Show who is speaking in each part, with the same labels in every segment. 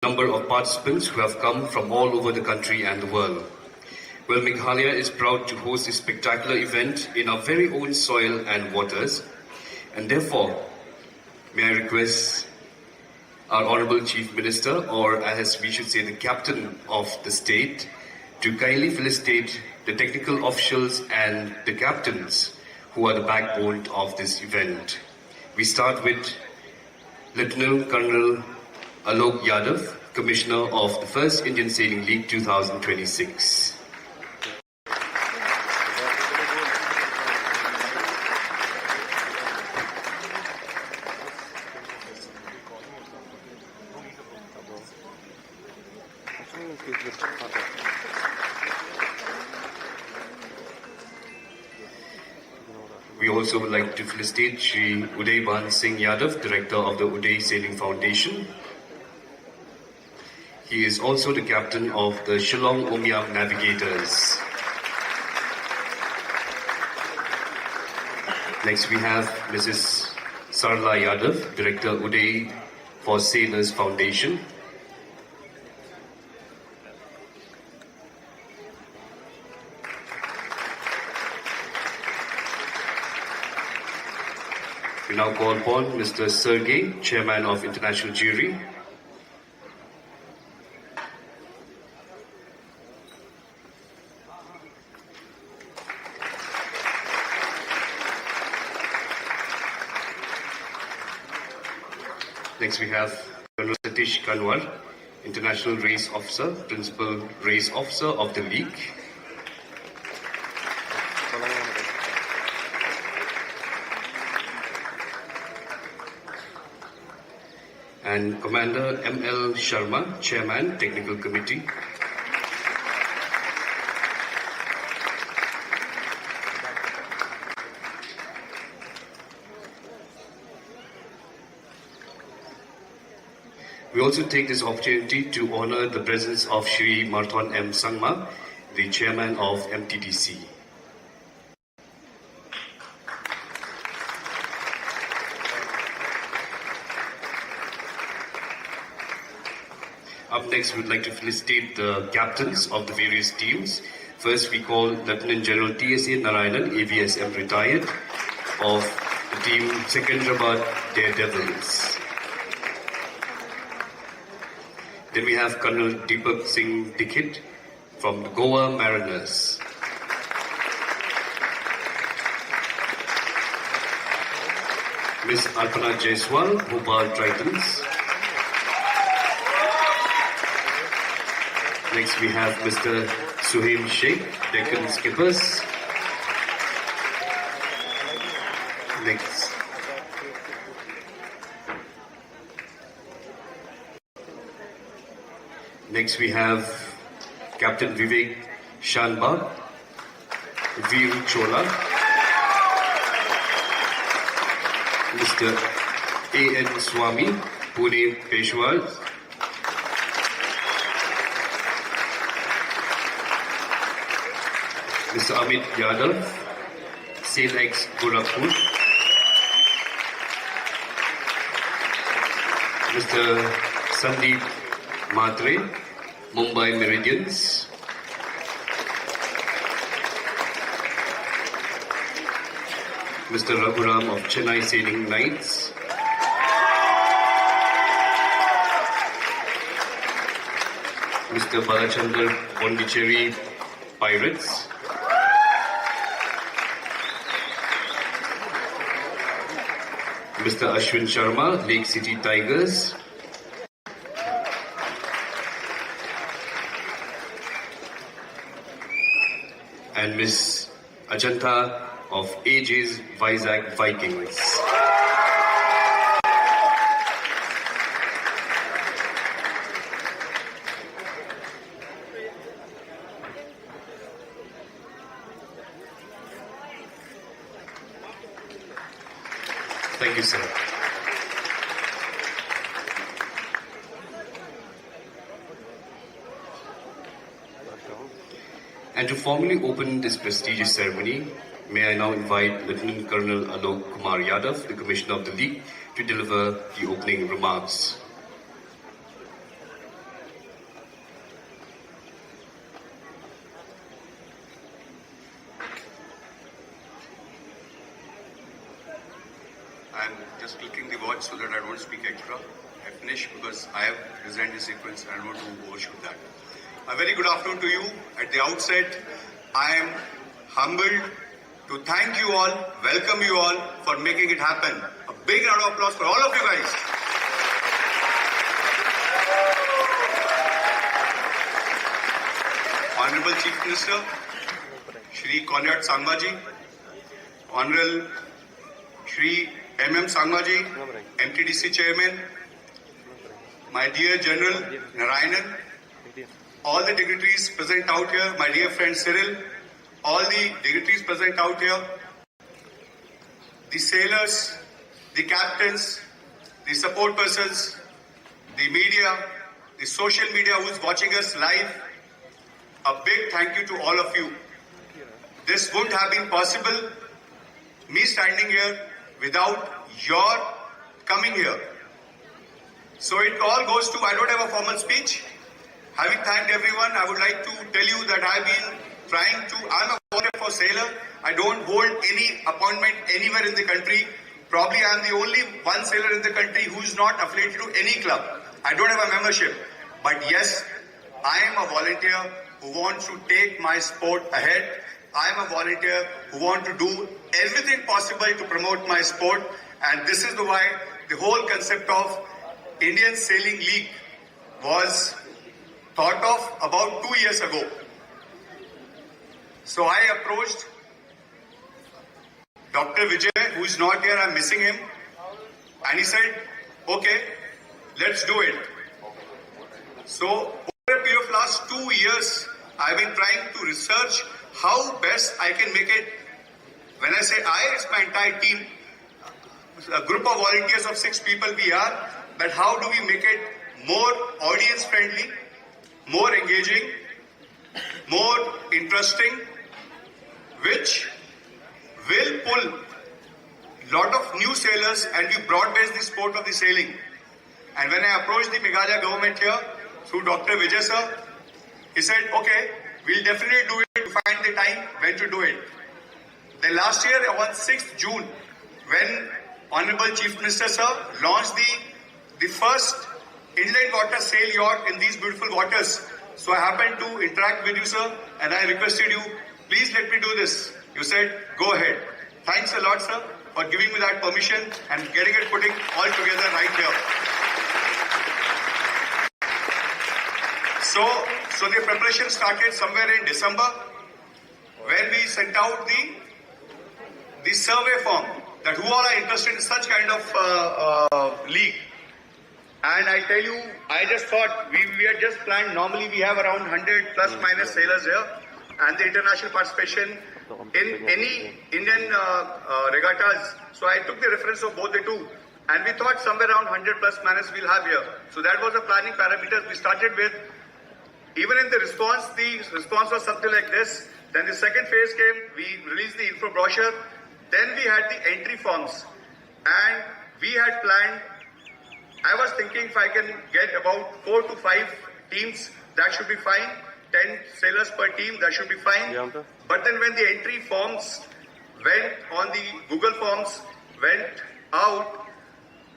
Speaker 1: number of participants who have come from all over the country and the world. Well, Meghalaya is proud to host this spectacular event in our very own soil and waters, and therefore, may I request our Honorable Chief Minister, or as we should say, the Captain of the State, to kindly felicitate the technical officials and the captains who are the backbone of this event. We start with Lieutenant Colonel Alok Yadav, Commissioner of the 1st Indian Sailing League 2026. We also would like to felicitate Shri Uday Ban Singh Yadav, Director of the Uday Sailing Foundation. He is also the captain of the Shillong Omyam Navigators. Next we have Mrs. Sarla Yadav, Director Uday for Sailors Foundation. We now call upon Mr. Sergey, Chairman of International Jury. Next we have Colonel Satish Kanwar, International Race Officer, Principal Race Officer of the League. And Commander M.L. Sharma, Chairman, Technical Committee. We also take this opportunity to honor the presence of Shri Marthon M. Sangma, the Chairman of MTDC. Up next, we would like to felicitate the captains of the various teams. First, we call Lieutenant General T.S.A. Narayanan, AVSM retired, of the team Secunderabad Daredevils. Then we have Colonel Deepak Singh Dikshit from the Goa Mariners. Miss Arpana Jaiswal, Bhopal Tritons. Next we have Mr. Suhaim Sheikh, Deccan Skippers. Next we have Captain Vivek Shanbag, Veer Chola, Mr. A.N. Swami, Pune Peshawar, Mr. Amit Yadav, SailX Gorakhpur, Mr. Sandeep Matre, Mumbai Meridians, Mr. Raghuram of Chennai Sailing Knights, Mr. Balachandar Pondicherry Pirates, Mr. Ashwin Sharma, Lake City Tigers, and Miss Ajanta of AJ's Vizag Vikings. Thank you, sir. And to formally open this prestigious ceremony, may I now invite Lieutenant Colonel Alok Kumar Yadav, the Commissioner of the League, to deliver the opening remarks.
Speaker 2: I'm just clicking the watch so that I don't speak extra. I finish because I have designed the sequence and I don't want to overshoot that. A very good afternoon to you. At the outset, I am humbled to thank you all, welcome you all for making it happen. A big round of applause for all of you guys. Honorable Chief Minister, Shri Conrad Sangmaji, Honorable Shri M.M. Sangmaji, MTDC Chairman, my dear General Narayanan, all the dignitaries present out here, my dear friend Cyril, all the dignitaries present out here, the sailors, the captains, the support persons, the media, the social media who is watching us live, a big thank you to all of you. This wouldn't have been possible, me standing here, without your coming here. So it all goes to, I don't have a formal speech. Having thanked everyone, I would like to tell you that I've been trying to, I'm a volunteer for Sailor. I don't hold any appointment anywhere in the country. Probably I'm the only one sailor in the country who's not affiliated to any club. I don't have a membership. But yes, I am a volunteer who wants to take my sport ahead. I am a volunteer who wants to do everything possible to promote my sport. And this is why the whole concept of Indian Sailing League was thought of about 2 years ago. So I approached Dr. Vijay, who is not here, I'm missing him. And he said, okay, let's do it. So over a period of last 2 years, I've been trying to research how best I can make it. When I say I, it's my entire team. A group of volunteers of 6 people we are. But how do we make it more audience friendly, more engaging, more interesting, which will pull lot of new sailors and we broad-base the sport of the sailing. And when I approached the Meghalaya government here through Dr. Vijay sir, he said, okay, we'll definitely do it, to find the time when to do it. Then last year on 6th June, when Honorable Chief Minister sir launched the first inland water sail yacht in these beautiful waters. So I happened to interact with you sir and I requested you, please let me do this. You said, go ahead. Thanks a lot sir for giving me that permission and getting it putting all together right here. So the preparation started somewhere in December when we sent out the survey form that who all are interested in such kind of league. And I tell you, I just thought, we had just planned, normally we have around 100 plus minus sailors here, and the international participation in any Indian regattas. So I took the reference of both the two, and we thought somewhere around 100 plus minus we'll have here. So that was the planning parameters we started with. Even in the response was something like this. Then the second phase came, we released the info brochure. Then we had the entry forms, and we had planned, I was thinking if I can get about 4 to 5 teams, that should be fine. 10 sailors per team, that should be fine. But then when the entry forms went on the Google Forms, went out,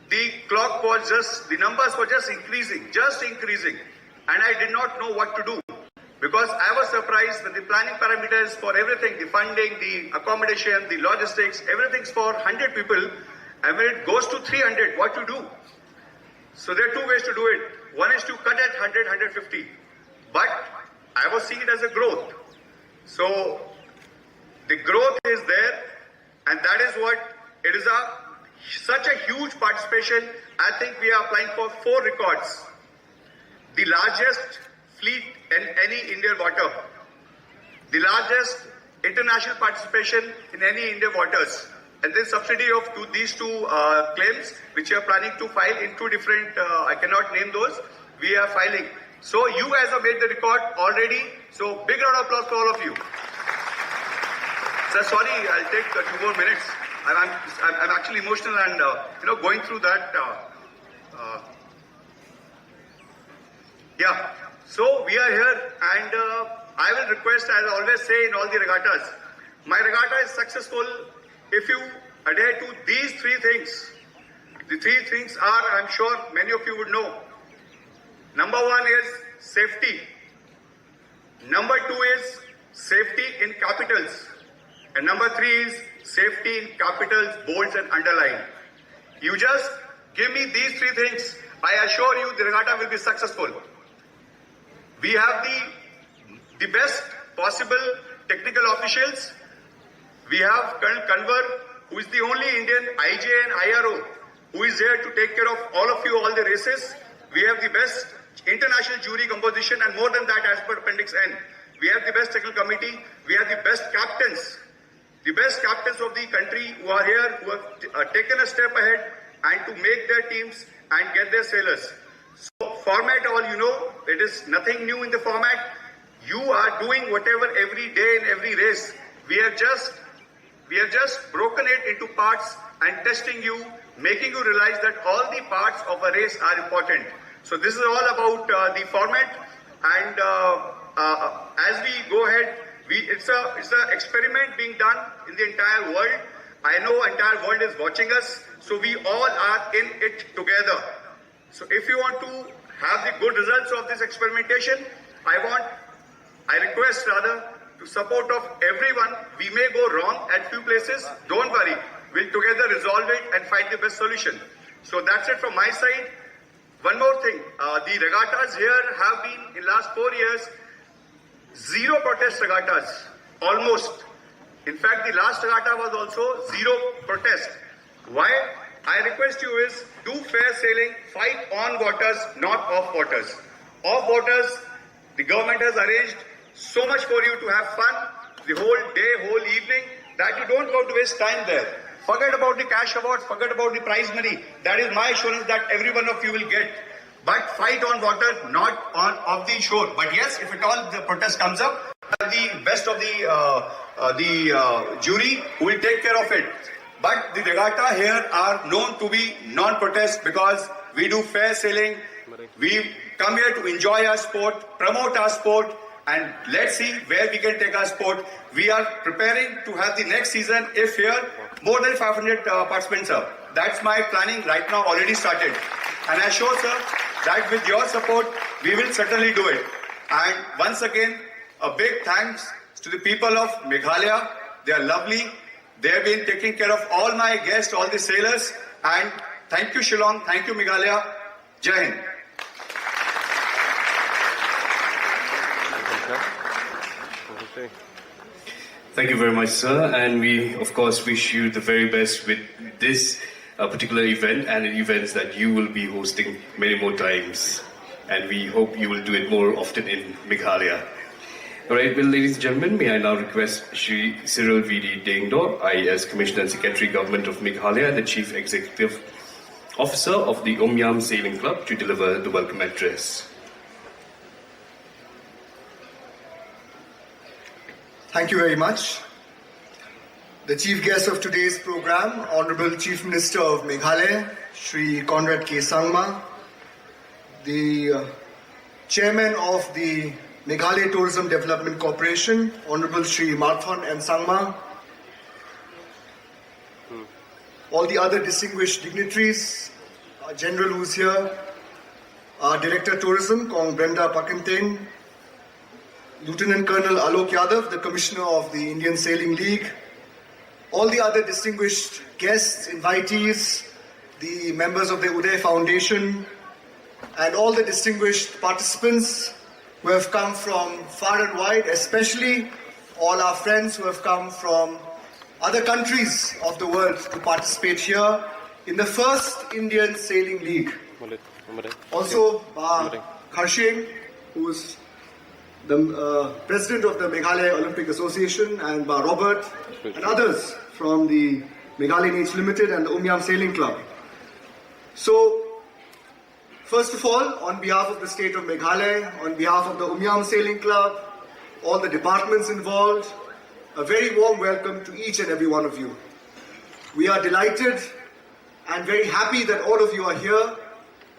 Speaker 2: the clock was just, the numbers were just increasing. And I did not know what to do. Because I was surprised that the planning parameters for everything, the funding, the accommodation, the logistics, everything's for 100 people. And when it goes to 300, what to do? So there are 2 ways to do it. One is to cut at 100, 150. But I was seeing it as a growth. So the growth is there, and that is what it is, such a huge participation. I think we are applying for 4 records. The largest fleet in any Indian water. The largest international participation in any Indian waters. And then subsidy of these 2 claims, which we are planning to file in 2 different, I cannot name those, we are filing. So you guys have made the record already. So big round of applause for all of you. Sir, sorry, I'll take 2 more minutes. I'm actually emotional and going through that. Yeah. So we are here, and I will request, as I always say in all the regattas, my regatta is successful if you adhere to these three things. The three things are, I'm sure many of you would know. Number one is safety. Number two is safety in capitals. And number three is safety in capitals, bolds and underline. You just give me these three things. I assure you the regatta will be successful. We have the best possible technical officials. We have Colonel Kanwar, who is the only Indian IJ and IRO who is there to take care of all of you, all the races. We have the best international jury composition, and more than that, as per Appendix N. We have the best technical committee. We have the best captains of the country who are here, who have taken a step ahead and to make their teams and get their sailors. So format, all you know, it is nothing new in the format. You are doing whatever every day in every race. We have just broken it into parts and testing you, making you realize that all the parts of a race are important. So this is all about the format, and as we go ahead, it's an experiment being done in the entire world. I know entire world is watching us, so we all are in it together. So if you want to have the good results of this experimentation, I request rather to support of everyone. We may go wrong at few places. Don't worry. We'll together resolve it and find the best solution. So that's it from my side. One more thing. The regattas here have been, in last 4 years, zero protest regattas. Almost. In fact, the last regatta was also zero protest. Why? I request you is do fair sailing, fight on waters, not off waters. Off waters, the government has arranged so much for you to have fun the whole day, whole evening, that you don't want to waste time there. Forget about the cash awards, forget about the prize money. That is my assurance that every one of you will get. But fight on water, not on off the shore. But yes, if at all the protest comes up, the best of the jury will take care of it. But the regatta here are known to be non-protest because we do fair sailing. We come here to enjoy our sport, promote our sport, and let's see where we can take our sport. We are preparing to have the next season, if here, more than 500 participants, sir. That's my planning right now, already started. And I assure, sir, that with your support, we will certainly do it. And once again, a big thanks to the people of Meghalaya. They are lovely. They have been taking care of all my guests, all the sailors. And thank you, Shillong. Thank you, Meghalaya. Jai Hind.
Speaker 1: Thank you very much, sir. And we, of course, wish you the very best with this particular event and events that you will be hosting many more times. And we hope you will do it more often in Meghalaya. All right, well, ladies and gentlemen, may I now request Shri Cyril V.D. Dengdo, I as Commissioner and Secretary Government of Meghalaya, the Chief Executive Officer of the Omyam Sailing Club, to deliver the welcome address.
Speaker 3: Thank you very much. The chief guest of today's program, Honorable Chief Minister of Meghalaya, Shri Conrad K. Sangma, the Chairman of the Meghalaya Tourism Development Corporation, Honorable Shri Marthon M. Sangma, all the other distinguished dignitaries, our General who's here, our Director Tourism, Kong Brenda Pakintain, Lieutenant Colonel Alok Yadav, the Commissioner of the Indian Sailing League, all the other distinguished guests, invitees, the members of the Uday Foundation, and all the distinguished participants who have come from far and wide, especially all our friends who have come from other countries of the world to participate here in the first Indian Sailing League. Also, Kharsheng, who is the President of the Meghalaya Olympic Association, and Robert and others from the Meghalaya Nature Limited and the Omyam Sailing Club. So, first of all, on behalf of the state of Meghalaya, on behalf of the Omyam Sailing Club, all the departments involved, a very warm welcome to each and every one of you. We are delighted and very happy that all of you are here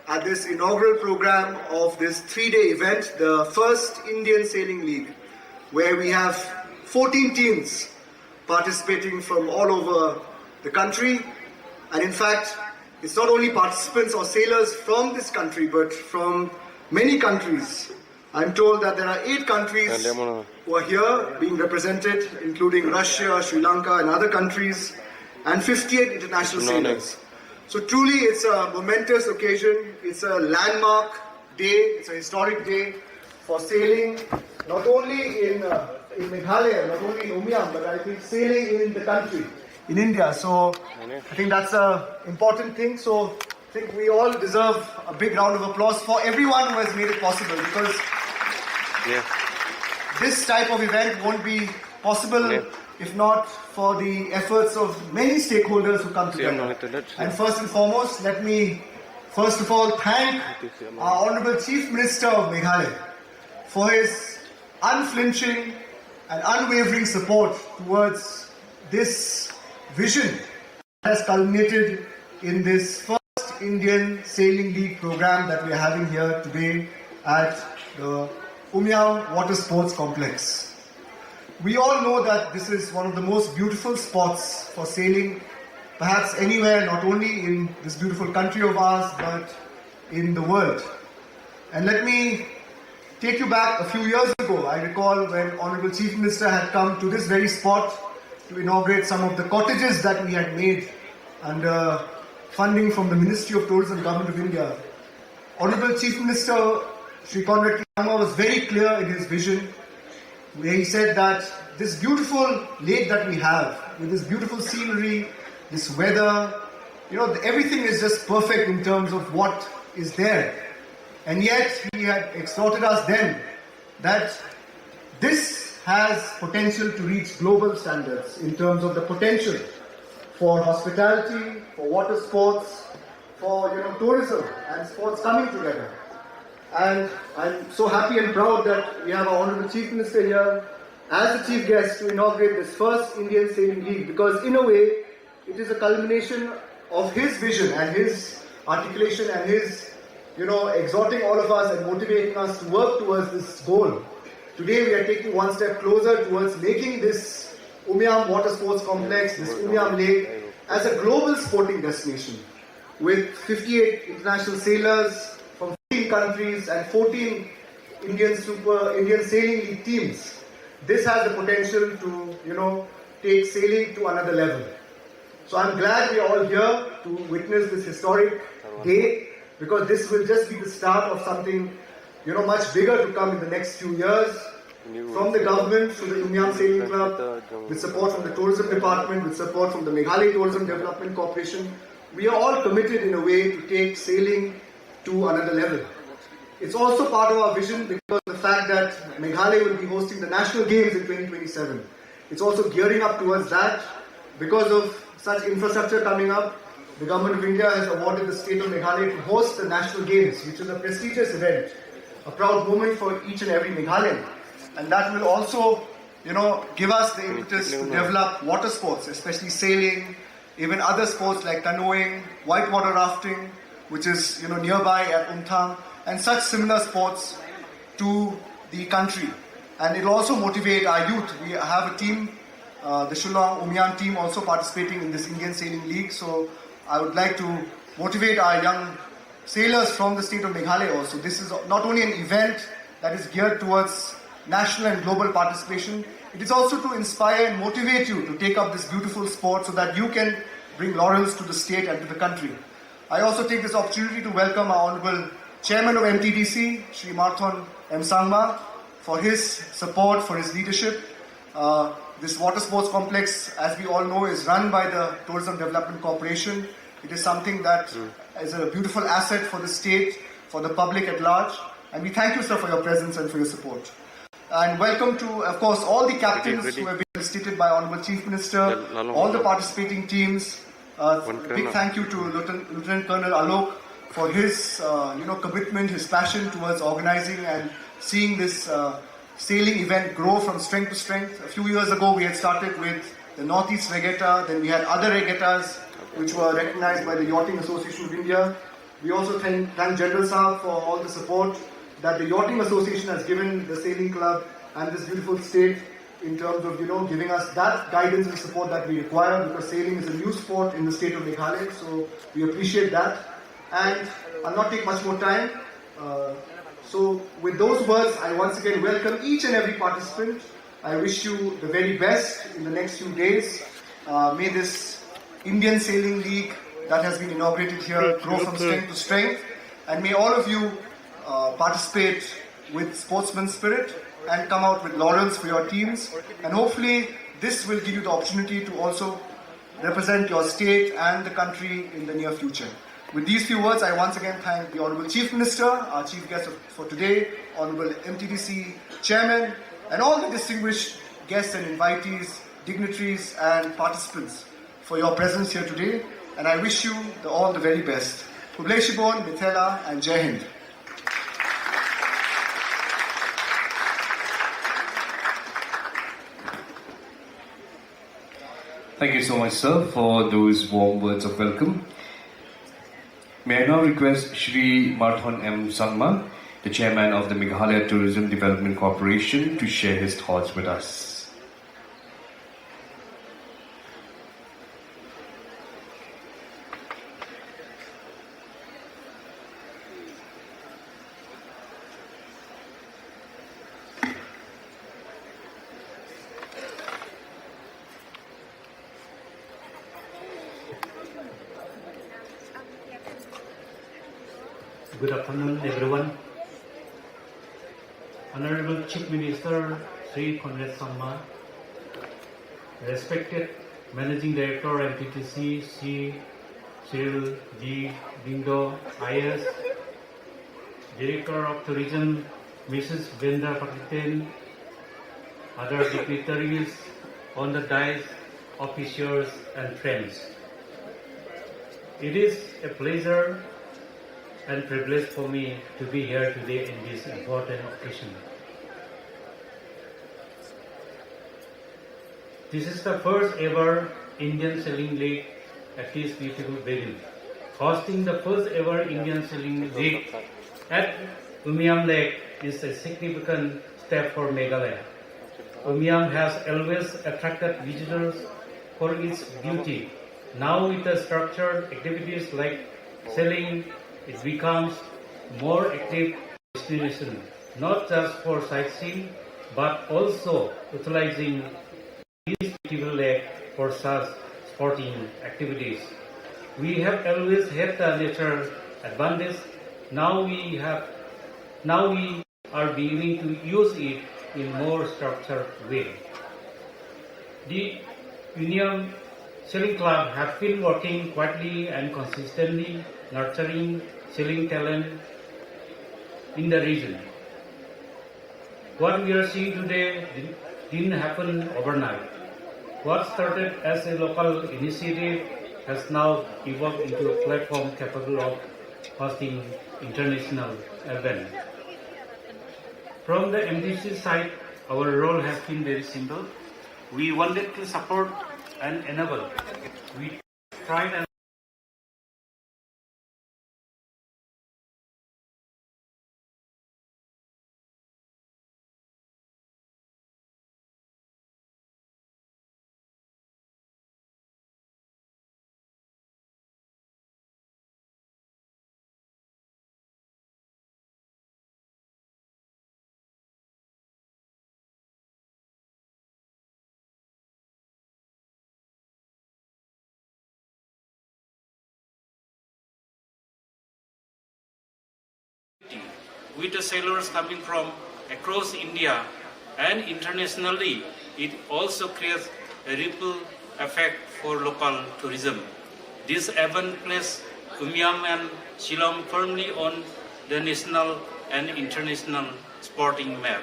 Speaker 3: at this inaugural program of this 3-day event, the first Indian Sailing League, where we have 14 teams participating from all over the country. And in fact, it's not only participants or sailors from this country, but from many countries. I'm told that there are 8 countries who are here being represented, including Russia, Sri Lanka and other countries, and 58 international sailors. So truly it's a momentous occasion, it's a landmark day, it's a historic day for sailing, not only in Meghalaya, not only in Umiam, but I think sailing in the country, in India. So I think that's an important thing. So I think we all deserve a big round of applause for everyone who has made it possible, because this type of event won't be possible if not for the efforts of many stakeholders who come together. And first and foremost, let me first of all thank our Honourable Chief Minister of Meghalaya for his unflinching and unwavering support towards this vision that has culminated in this first Indian Sailing League program that we are having here today at the Umiam Water Sports Complex. We all know that this is one of the most beautiful spots for sailing, perhaps anywhere, not only in this beautiful country of ours, but in the world. And let me take you back a few years ago. I recall when Honourable Chief Minister had come to this very spot to inaugurate some of the cottages that we had made under funding from the Ministry of Tourism, Government of India. Honourable Chief Minister Shri Conrad Kiama was very clear in his vision, where he said that this beautiful lake that we have, with this beautiful scenery, this weather, everything is just perfect in terms of what is there. And yet he had exhorted us then that this has potential to reach global standards in terms of the potential for hospitality, for water sports, for tourism and sports coming together. And I'm so happy and proud that we have our Honourable Chief Minister here as the chief guest to inaugurate this first Indian Sailing League, because in a way it is a culmination of his vision and his articulation and his exhorting all of us and motivating us to work towards this goal. Today we are taking one step closer towards making this Umiam Water Sports Complex, this Umiam Lake, as a global sporting destination with 58 international sailors from 15 countries and 14 Indian Sailing League teams. This has the potential to, take sailing to another level. So I'm glad we are all here to witness this historic day, because this will just be the start of something, much bigger to come in the next few years. From the government to the Umiam Sailing Club, with support from the Tourism Department, with support from the Meghalaya Tourism Development Corporation, we are all committed in a way to take sailing to another level. It's also part of our vision because of the fact that Meghalaya will be hosting the National Games in 2027. It's also gearing up towards that. Because of such infrastructure coming up, the Government of India has awarded the state of Meghalaya to host the National Games, which is a prestigious event, a proud moment for each and every Meghalayan. And that will also, give us the impetus to develop water sports, especially sailing, even other sports like canoeing, whitewater rafting, which is, nearby at Umthang, and such similar sports to the country. And it will also motivate our youth. We have a team, the Shillong Umiam team, also participating in this Indian Sailing League. So I would like to motivate our young sailors from the state of Meghalaya also. This is not only an event that is geared towards national and global participation, it is also to inspire and motivate you to take up this beautiful sport so that you can bring laurels to the state and to the country. I also take this opportunity to welcome our Honourable Chairman of MTDC, Shri Marthon M. Sangma, for his support, for his leadership. This water sports complex, as we all know, is run by the Tourism Development Corporation. It is something that is a beautiful asset for the state, for the public at large. And we thank you, sir, for your presence and for your support. And welcome to, of course, all the captains who have been felicitated by Honourable Chief Minister, all the participating teams. Big thank you to Lieutenant Colonel Alok for his commitment, his passion towards organizing and seeing this sailing event grow from strength to strength. A few years ago, we had started with the Northeast Regatta, then we had other regattas which were recognized by the Yachting Association of India. We also thank General Saab for all the support that the Yachting Association has given the Sailing Club and this beautiful state in terms of, giving us that guidance and support that we require, because sailing is a new sport in the state of Meghalaya, so we appreciate that. And I'll not take much more time. So with those words, I once again welcome each and every participant. I wish you the very best in the next few days. May this Indian Sailing League that has been inaugurated here grow from strength to strength. And may all of you participate with sportsman spirit and come out with laurels for your teams. And hopefully this will give you the opportunity to also represent your state and the country in the near future. With these few words, I once again thank the Honourable Chief Minister, our Chief Guest for today, Honourable MTDC Chairman, and all the distinguished guests and invitees, dignitaries and participants for your presence here today. And I wish you all the very best. Publeshibon, Mithela and Jai Hind.
Speaker 1: Thank you so much, sir, for those warm words of welcome. May I now request Shri Marthon M. Sangma, the Chairman of the Meghalaya Tourism Development Corporation, to share his thoughts with us.
Speaker 4: Good afternoon, everyone. Honorable Chief Minister Sri Conrad Sangma, respected Managing Director MPTC Sri Cyril G. Dindo IS, Director of Tourism Mrs. Brenda Pakistan, other dignitaries on the dais, officials and friends. It is a pleasure and privilege for me to be here today in this important occasion. This is the first ever Indian Sailing League at this beautiful venue. Hosting the first ever Indian Sailing League at Umiam Lake is a significant step for Meghalaya. Umiam has always attracted visitors for its beauty. Now with the structured activities like sailing, it becomes more active destination, not just for sightseeing, but also utilizing this beautiful lake for such sporting activities. We have always had the nature advantage. Now we are beginning to use it in more structured way. The Union Sailing Club have been working quietly and consistently nurturing sailing talent in the region. What we are seeing today didn't happen overnight. What started as a local initiative has now evolved into a platform capable of hosting international events. From the MDC side, our role has been very simple. We wanted to support and enable. We tried and with the sailors coming from across India and internationally, it also creates a ripple effect for local tourism. This event placed Umiam and Shillong firmly on the national and international sporting map.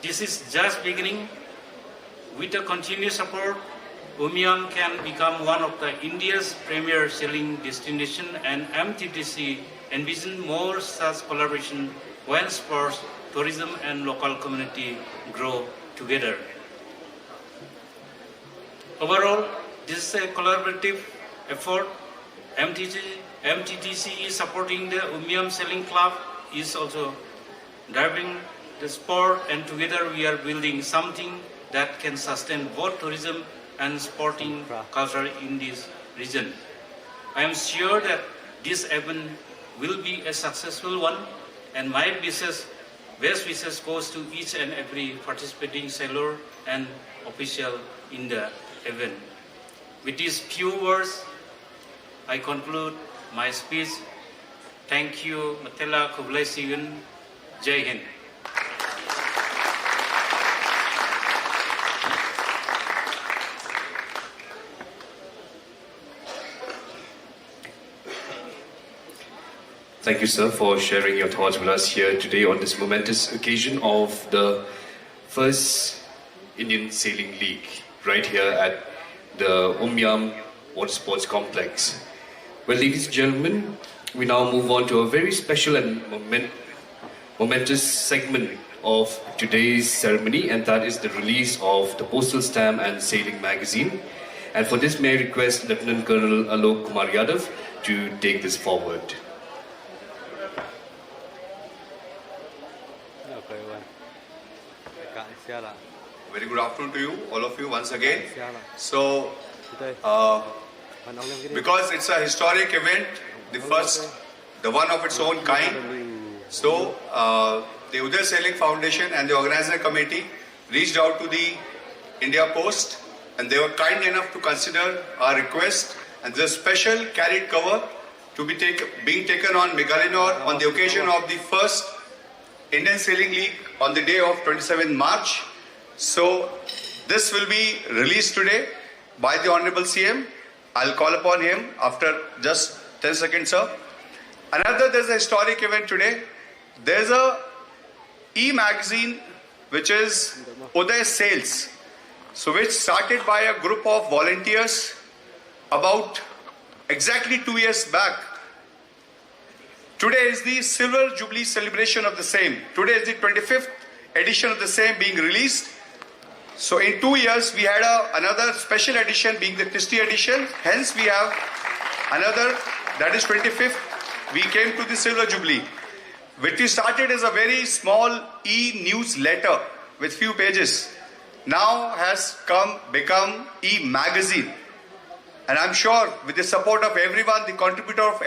Speaker 4: This is just beginning. With the continued support, Umiam can become one of the India's premier sailing destination, and MTTC envision more such collaboration when sports, tourism and local community grow together. Overall, this is a collaborative effort. MTTC is supporting the Umiam Sailing Club, is also driving the sport, and together we are building something that can sustain both tourism and sporting culture in this region. I am sure that this event will be a successful one, and my best wishes goes to each and every participating sailor and official in the event. With these few words, I conclude my speech. Thank you, Matela Kublai Sigun. Jai Hind.
Speaker 1: Thank you, sir, for sharing your thoughts with us here today on this momentous occasion of the first Indian Sailing League, right here at the Umyam Water Sports Complex. Well, ladies and gentlemen, we now move on to a very special and momentous segment of today's ceremony, and that is the release of the Postal Stamp and Sailing magazine. And for this, may I request Lieutenant Colonel Alok Kumar Yadav to take this forward.
Speaker 2: Very good afternoon to you, all of you, once again. So, because it's a historic event, the first, the one of its own kind. So, the Uday Sailing Foundation and the organizer committee reached out to the India Post, and they were kind enough to consider our request. And there's a special carried cover to be being taken on Meghalaya on the occasion of the first Indian Sailing League on the day of 27 March. So this will be released today by the Honorable CM. I'll call upon him after just 10 seconds, sir. There's a historic event today. There's a e-magazine which is Uday Sails. So which started by a group of volunteers about exactly 2 years back. Today is the Silver Jubilee celebration of the same. Today is the 25th edition of the same being released. So in 2 years we had another special edition being the Christie edition. Hence we have another, that is 25th. We came to the Silver Jubilee. Which we started as a very small e-newsletter with few pages. Now has become e-magazine. And I'm sure with the support of everyone, the contributor of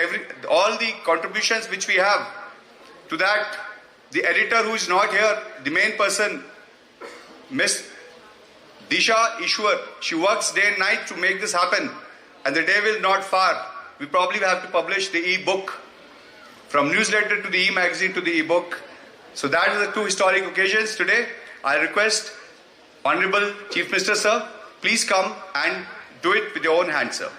Speaker 2: all the contributions which we have to that, the editor who is not here, the main person, Miss Disha Ishwar, she works day and night to make this happen. And the day will not far. We probably have to publish the e-book. From newsletter to the e-magazine to the e-book. So that is the two historic occasions today. I request Honorable Chief Minister, sir, please come and do it with your own hands, sir.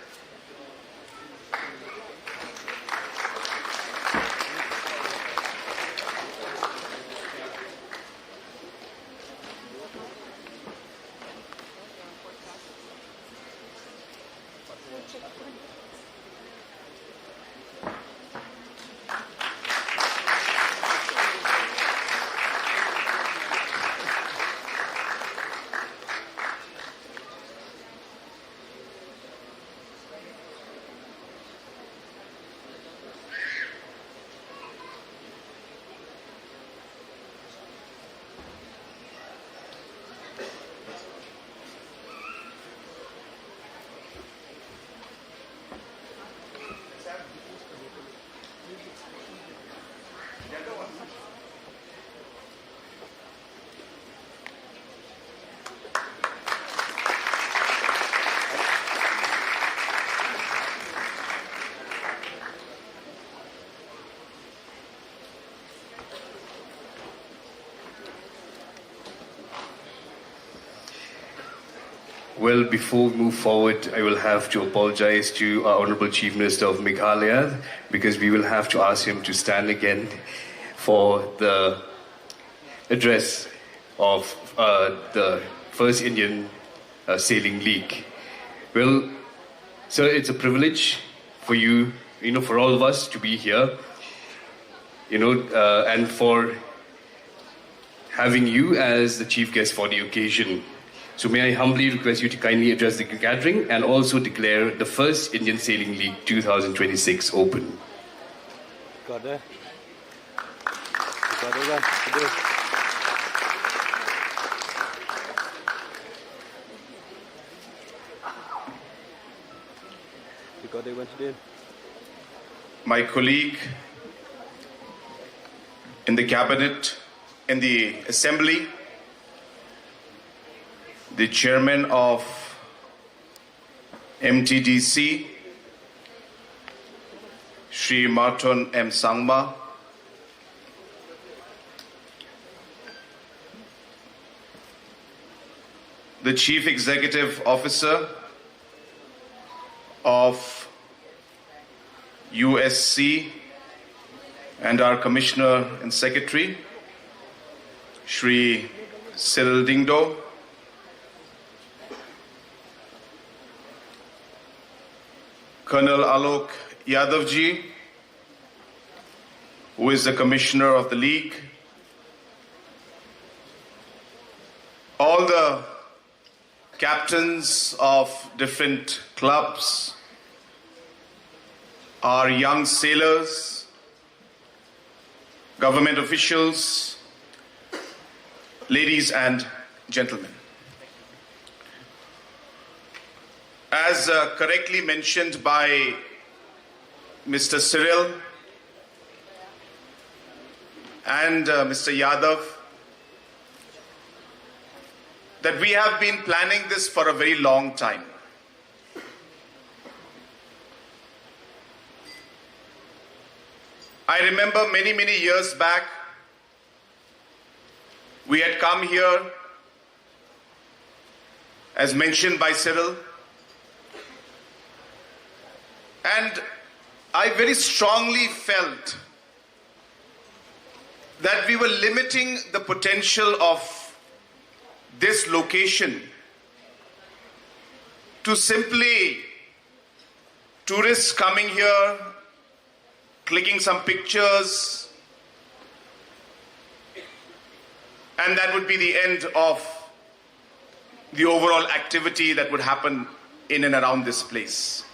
Speaker 1: Well, before we move forward, I will have to apologize to our Honorable Chief Minister of Meghalaya because we will have to ask him to stand again for the address of the first Indian Sailing League. Well, sir, it's a privilege for you, for all of us to be here, and for having you as the chief guest for the occasion. So may I humbly request you to kindly address the gathering and also declare the first Indian Sailing League 2026 open.
Speaker 5: my colleague in the cabinet, in the assembly, the chairman of MTDC, Shri Marton M. Sangma, the Chief Executive Officer of USC and our Commissioner and Secretary, Shri Cyril Dingdo, Colonel Alok Yadav ji, who is the Commissioner of the League, all the captains of different clubs, our young sailors, government officials, ladies and gentlemen. As correctly mentioned by Mr. Cyril and Mr. Yadav, that we have been planning this for a very long time. I remember many years back, we had come here, as mentioned by Cyril, and I very strongly felt that we were limiting the potential of this location to simply tourists coming here, clicking some pictures, and that would be the end of the overall activity that would happen in and around this place.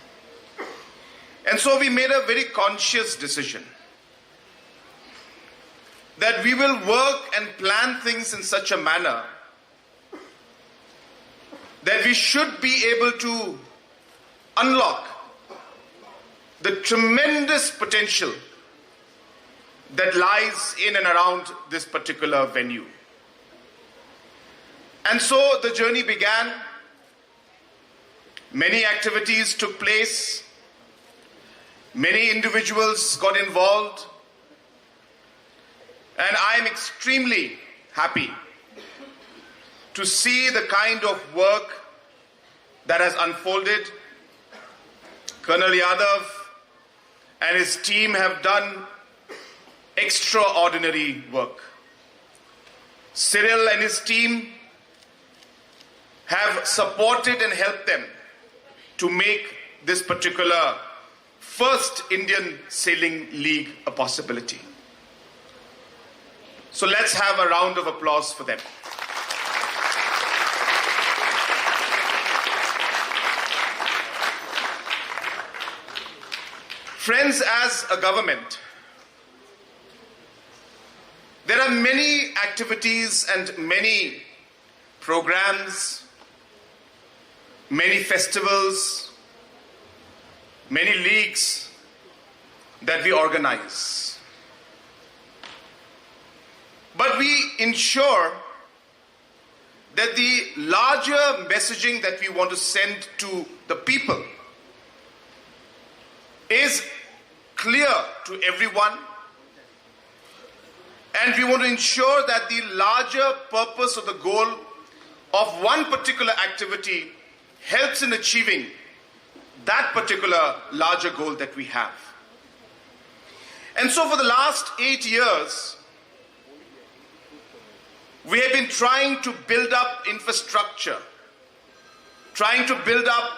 Speaker 5: And so we made a very conscious decision that we will work and plan things in such a manner that we should be able to unlock the tremendous potential that lies in and around this particular venue. And so the journey began. Many activities took place. Many individuals got involved. And I am extremely happy to see the kind of work that has unfolded. Colonel Yadav and his team have done extraordinary work. Cyril and his team have supported and helped them to make this particular first Indian Sailing League a possibility. So let's have a round of applause for them. Friends, as a government, there are many activities and many programs, many festivals, many leagues that we organize. But we ensure that the larger messaging that we want to send to the people is clear to everyone, and we want to ensure that the larger purpose or the goal of one particular activity helps in achieving that particular larger goal that we have. And so for the last 8 years, we have been trying to build up infrastructure, trying to build up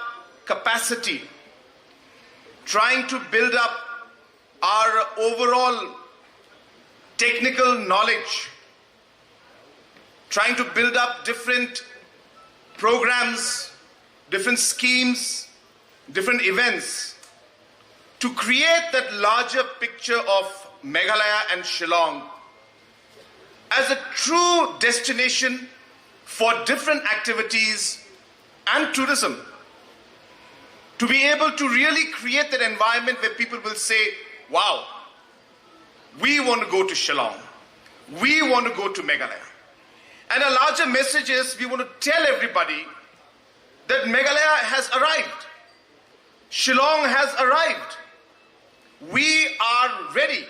Speaker 5: capacity, trying to build up our overall technical knowledge, trying to build up different programs, different schemes, different events to create that larger picture of Meghalaya and Shillong as a true destination for different activities and tourism. to be able to really create that environment where people will say, wow, we want to go to Shillong. We want to go to Meghalaya. And a larger message is we want to tell everybody that Meghalaya has arrived. Shillong has arrived. We are ready.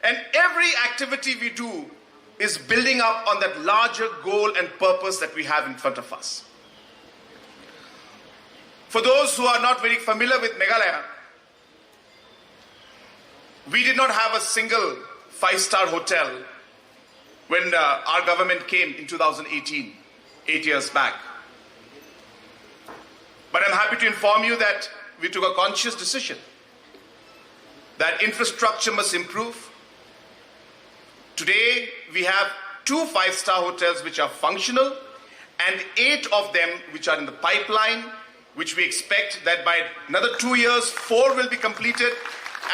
Speaker 5: And every activity we do is building up on that larger goal and purpose that we have in front of us. For those who are not very familiar with Meghalaya, we did not have a single five-star hotel when our government came in 2018, 8 years back. But I'm happy to inform you that we took a conscious decision that infrastructure must improve. Today, we have 2 five-star hotels which are functional and 8 of them which are in the pipeline, which we expect that by another 2 years, 4 will be completed,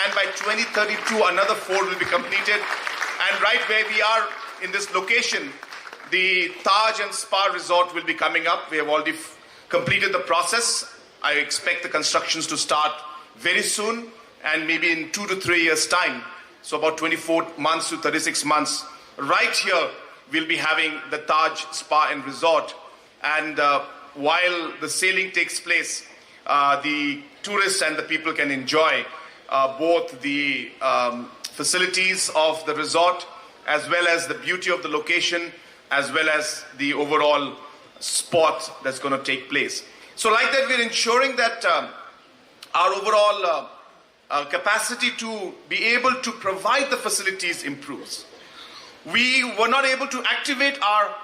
Speaker 5: and by 2032, another 4 will be completed. And right where we are in this location, the Taj and Spa Resort will be coming up. We have already completed the process. I expect the constructions to start very soon, and maybe in 2 to 3 years' time. So about 24 months to 36 months. Right here, we'll be having the Taj Spa and Resort. And while the sailing takes place, the tourists and the people can enjoy both the facilities of the resort, as well as the beauty of the location, as well as the overall sport that's going to take place. So like that, we're ensuring that our overall capacity to be able to provide the facilities improves. We were not able to activate our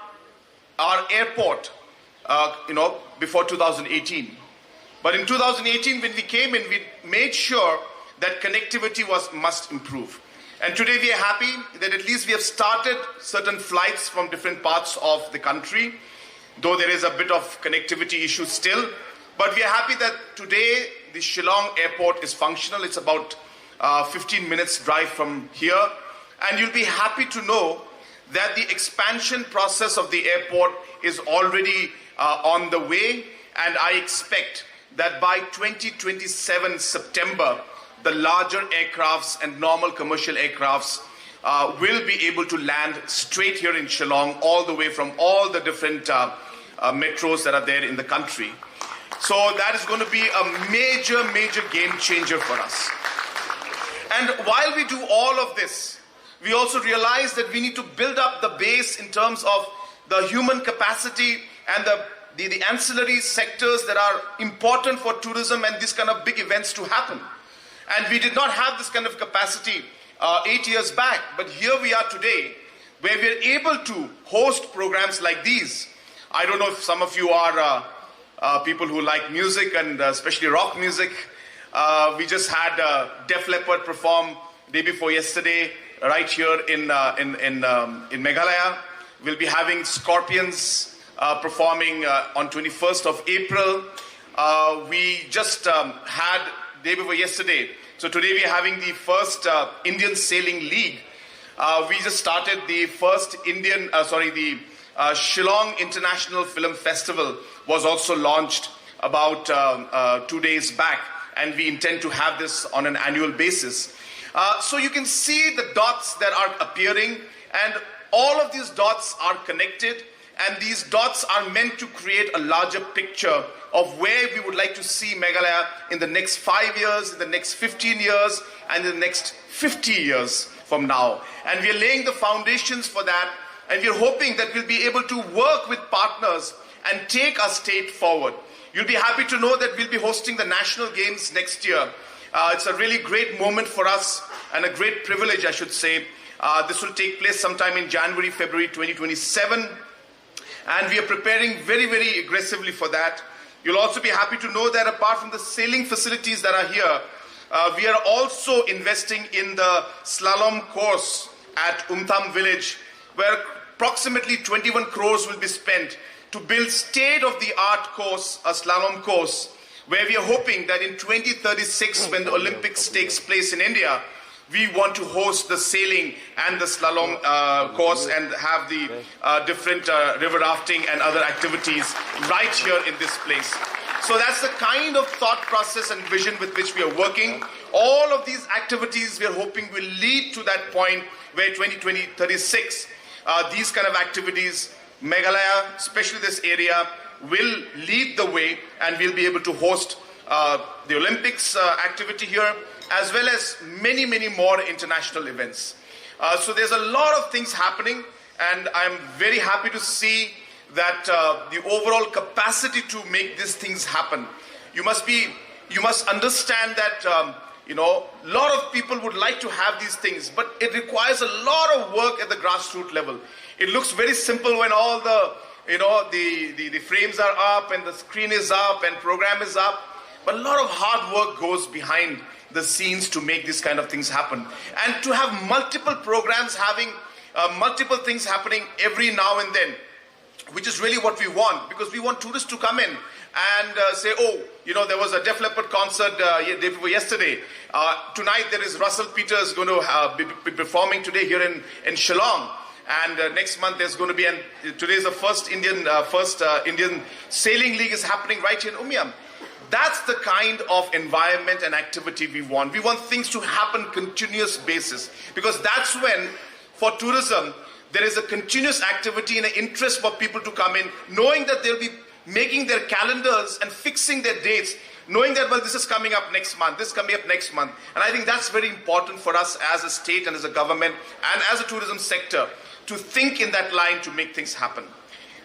Speaker 5: airport, before 2018. But in 2018, when we came in, we made sure that connectivity must improve. And today we are happy that at least we have started certain flights from different parts of the country, though there is a bit of connectivity issue still. But we are happy that today the Shillong airport is functional. It's about 15 minutes drive from here. And you'll be happy to know that the expansion process of the airport is already on the way. And I expect that by 2027 September, the larger aircrafts and normal commercial aircrafts will be able to land straight here in Shillong, all the way from all the different metros that are there in the country. So that is going to be a major, major game changer for us. And while we do all of this, we also realize that we need to build up the base in terms of the human capacity and the ancillary sectors that are important for tourism and these kind of big events to happen. And we did not have this kind of capacity 8 years back, but here we are today, where we are able to host programs like these. I don't know if some of you are people who like music, and especially rock music. We just had Def Leppard perform day before yesterday, right here in Meghalaya. We'll be having Scorpions performing on 21st of April. We just had day before yesterday. So today we are having the first Indian Sailing League. We just started the first the Shillong International Film Festival was also launched about 2 days back, and we intend to have this on an annual basis. So you can see the dots that are appearing, and all of these dots are connected, and these dots are meant to create a larger picture of where we would like to see Meghalaya in the next 5 years, in the next 15 years, and in the next 50 years from now. And we are laying the foundations for that, and we are hoping that we'll be able to work with partners and take our state forward. You'll be happy to know that we'll be hosting the National Games next year. It's a really great moment for us, and a great privilege, I should say. This will take place sometime in January, February 2027. And we are preparing very, very aggressively for that. You'll also be happy to know that apart from the sailing facilities that are here, we are also investing in the slalom course at Umtham village, where approximately 21 crores will be spent to build state-of-the-art course, a slalom course, where we are hoping that in 2036, when the Olympics takes place in India, we want to host the sailing and the slalom course and have the different river rafting and other activities right here in this place. So that's the kind of thought process and vision with which we are working. All of these activities we are hoping will lead to that point where 2036, these kind of activities, Meghalaya, especially this area, will lead the way, and we'll be able to host the Olympics activity here, as well as many, many more international events. So there's a lot of things happening, and I'm very happy to see that the overall capacity to make these things happen. You must understand that a lot of people would like to have these things, but it requires a lot of work at the grassroots level. It looks very simple when all the the frames are up and the screen is up and program is up, but a lot of hard work goes behind the scenes to make these kind of things happen. And to have multiple programs having multiple things happening every now and then, which is really what we want, because we want tourists to come in and say, oh, there was a Def Leppard concert day before yesterday. Tonight there is Russell Peters going to be performing today here in Shillong. And next month there's going to be, and today is the first Indian Sailing League is happening right here in Umiam. That's the kind of environment and activity we want. We want things to happen continuous basis, because that's when, for tourism, there is a continuous activity and an interest for people to come in, knowing that they'll be making their calendars and fixing their dates, knowing that, well, this is coming up next month, this is coming up next month. And I think that's very important for us as a state and as a government and as a tourism sector to think in that line to make things happen.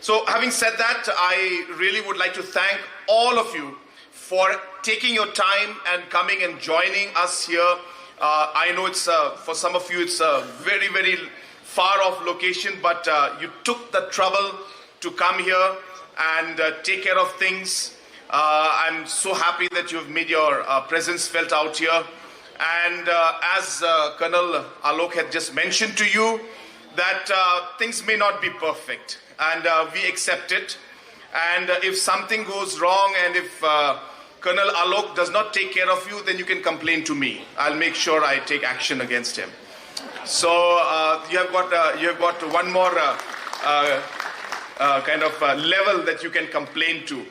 Speaker 5: So having said that, I really would like to thank all of you for taking your time and coming and joining us here. I know it's for some of you it's a very, very far off location, but you took the trouble to come here and take care of things. I'm so happy that you've made your presence felt out here. And as Colonel Alok had just mentioned to you, that things may not be perfect, and we accept it. And if something goes wrong, and if Colonel Alok does not take care of you, then you can complain to me. I'll make sure I take action against him. So you have got one more kind of level that you can complain to.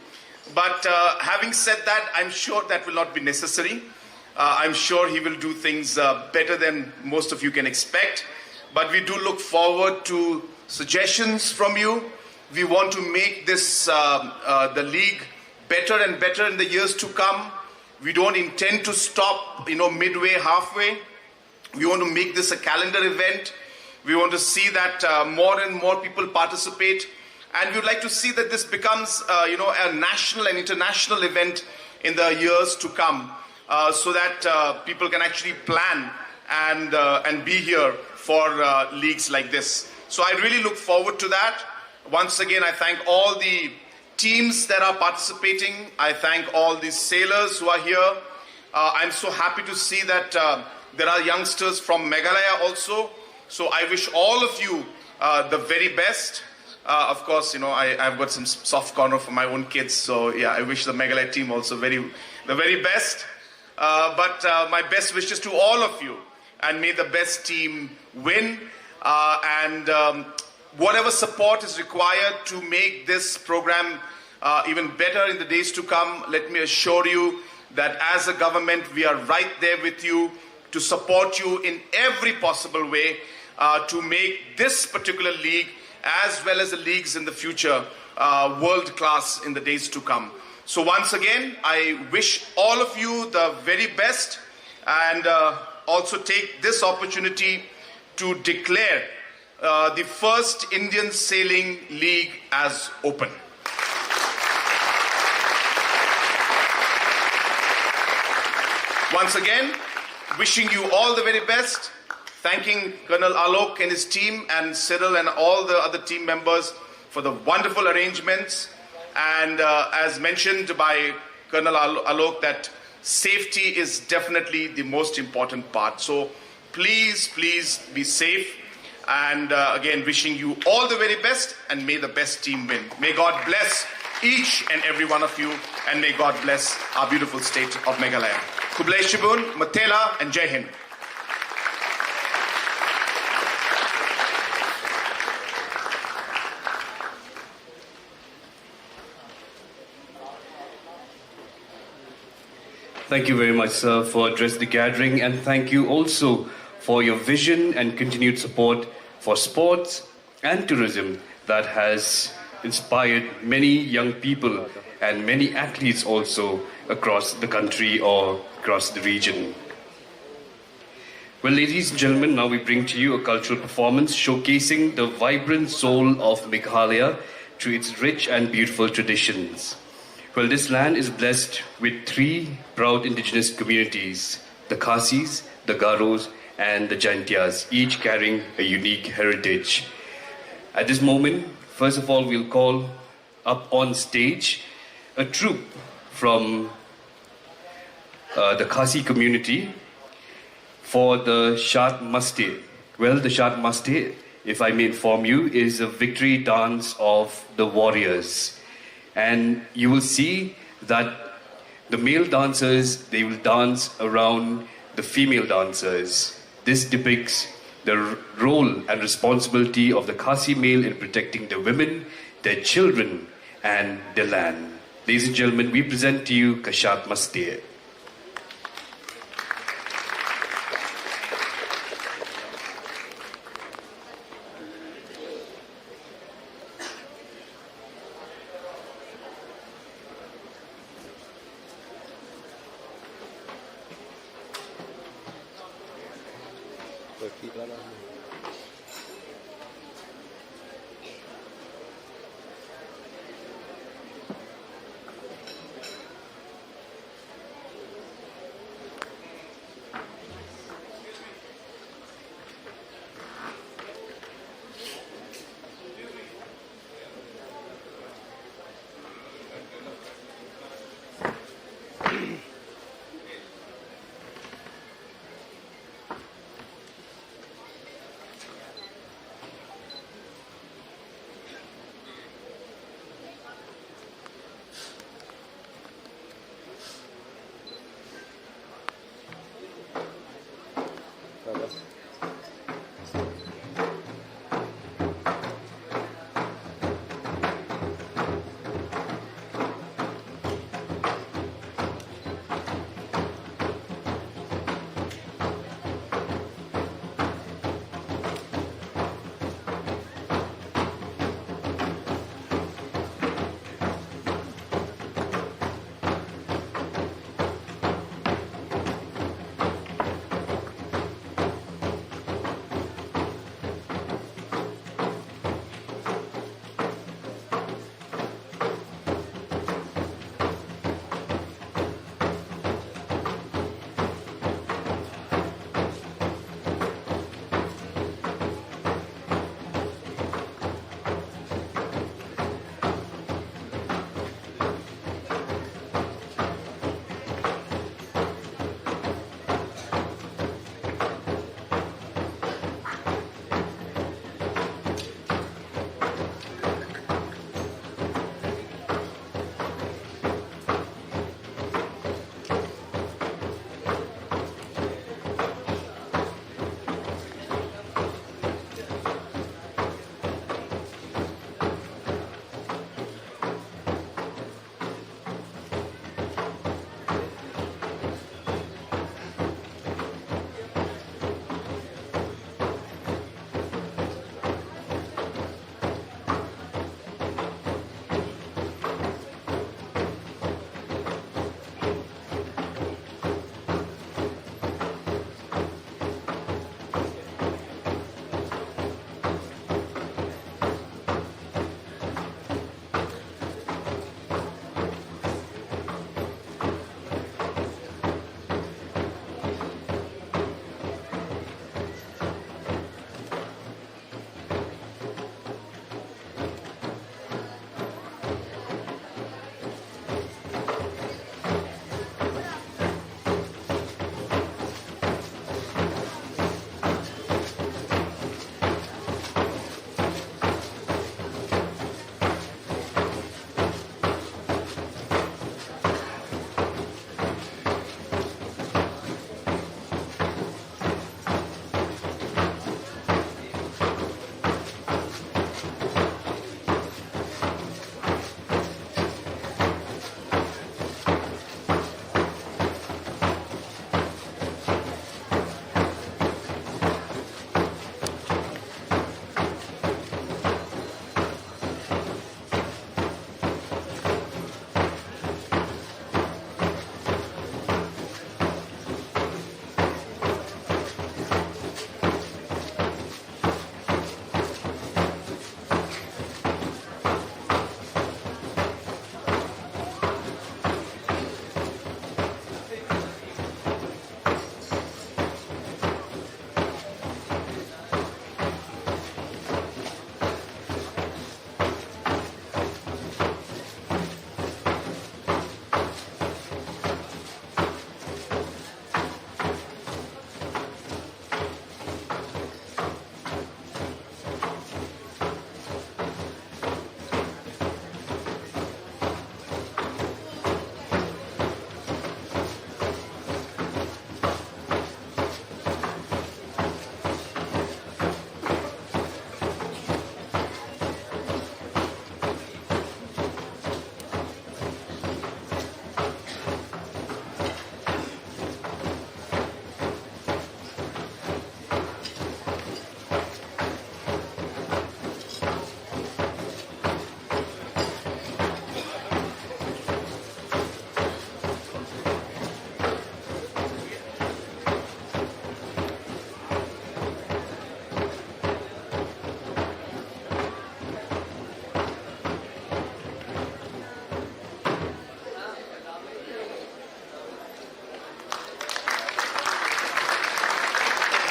Speaker 5: But having said that, I'm sure that will not be necessary. I'm sure he will do things better than most of you can expect. But we do look forward to suggestions from you. We want to make this the league better and better in the years to come. We don't intend to stop, midway, halfway. We want to make this a calendar event. We want to see that more and more people participate. And we would like to see that this becomes, a national and international event in the years to come, so that people can actually plan and be here for leagues like this. So I really look forward to that. Once again, I thank all the teams that are participating. I thank all the sailors who are here. I'm so happy to see that there are youngsters from Meghalaya also. So I wish all of you the very best. Of course, I've got some soft corner for my own kids. So yeah, I wish the Meghalaya team also the very best. But my best wishes to all of you, and may the best team win. And whatever support is required to make this program even better in the days to come, let me assure you that as a government, we are right there with you to support you in every possible way to make this particular league, as well as the leagues in the future, world-class in the days to come. So once again, I wish all of you the very best, and also take this opportunity to declare the first Indian Sailing League as open. Once again, wishing you all the very best, thanking Colonel Alok and his team, and Cyril and all the other team members for the wonderful arrangements. And as mentioned by Colonel Alok, that safety is definitely the most important part. So please, please be safe. And again, wishing you all the very best, and may the best team win. May God bless each and every one of you, and may God bless our beautiful state of Meghalaya. Kublai Shibun, Matela, and Jai Hind.
Speaker 1: Thank you very much, sir, for addressing the gathering, and thank you also for your vision and continued support for sports and tourism that has inspired many young people and many athletes also across the country or across the region. Well, ladies and gentlemen, now we bring to you a cultural performance showcasing the vibrant soul of Meghalaya through its rich and beautiful traditions. Well, this land is blessed with three proud indigenous communities, the Khasis, the Garos, and the Jaintias, each carrying a unique heritage. At this moment, first of all, we'll call up on stage a troupe from the Khasi community for the Shat Maste. Well, the Shat Maste, if I may inform you, is a victory dance of the warriors. And you will see that the male dancers, they will dance around the female dancers. This depicts the role and responsibility of the Khasi male in protecting the women, their children, and their land. Ladies and gentlemen, we present to you Kashat Maste.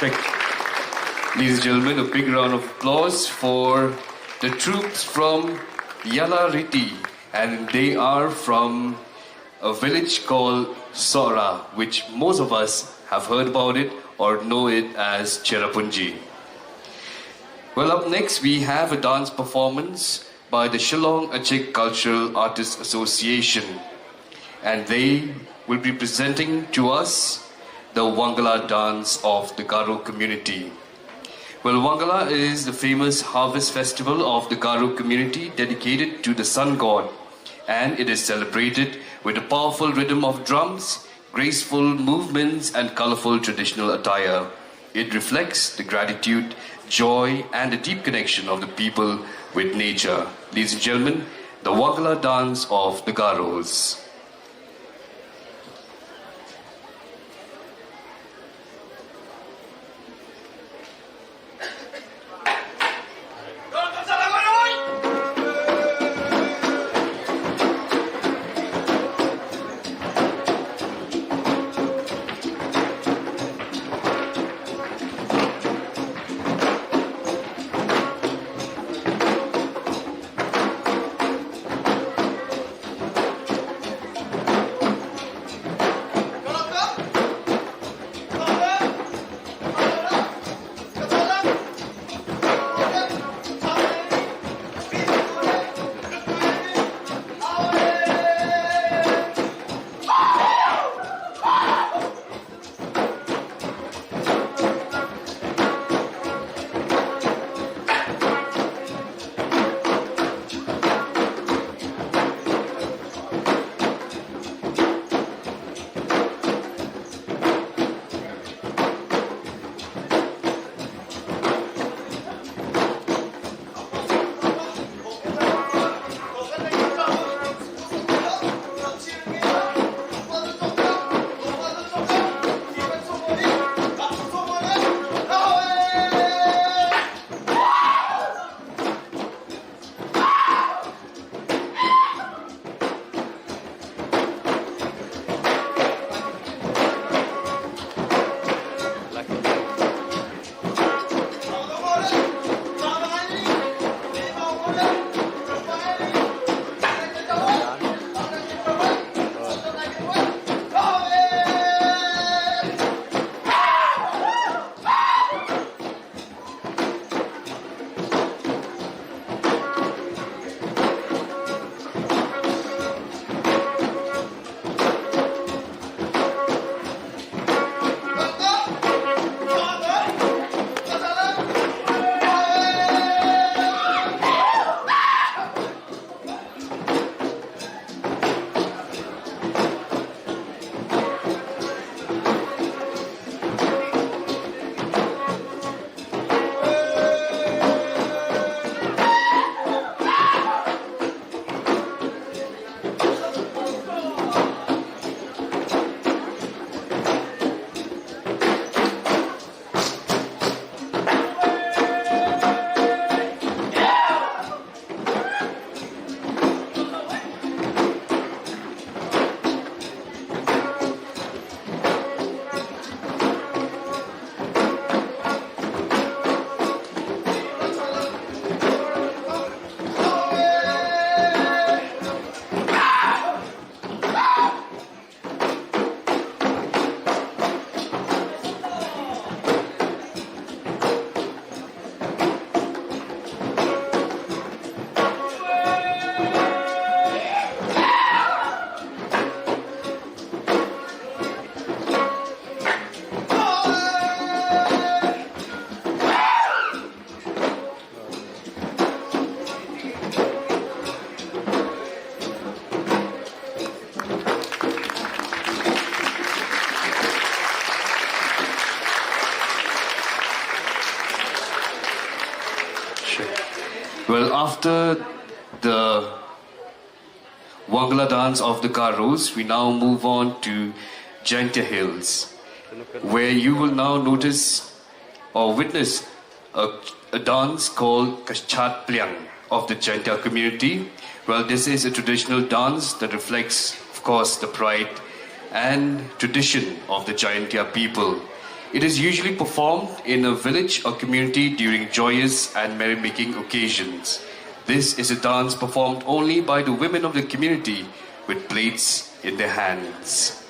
Speaker 1: Ladies and gentlemen, a big round of applause for the troops from Yalariti, and they are from a village called Sora, which most of us have heard about it or know it as Cherrapunji. Well, up next we have a dance performance by the Shillong Achik Cultural Artists Association, and they will be presenting to us the Wangala dance of the Garo community. Well, Wangala is the famous harvest festival of the Garo community dedicated to the sun god, and it is celebrated with a powerful rhythm of drums, graceful movements and colorful traditional attire. It reflects the gratitude, joy and the deep connection of the people with nature. Ladies and gentlemen, the Wangala dance of the Garos. Well, after the Wangala dance of the Garos, we now move on to Jaintia Hills, where you will now notice or witness a dance called Kachat Pliang of the Jaintia community. Well, this is a traditional dance that reflects, of course, the pride and tradition of the Jaintia people. It is usually performed in a village or community during joyous and merrymaking occasions. This is a dance performed only by the women of the community with plates in their hands.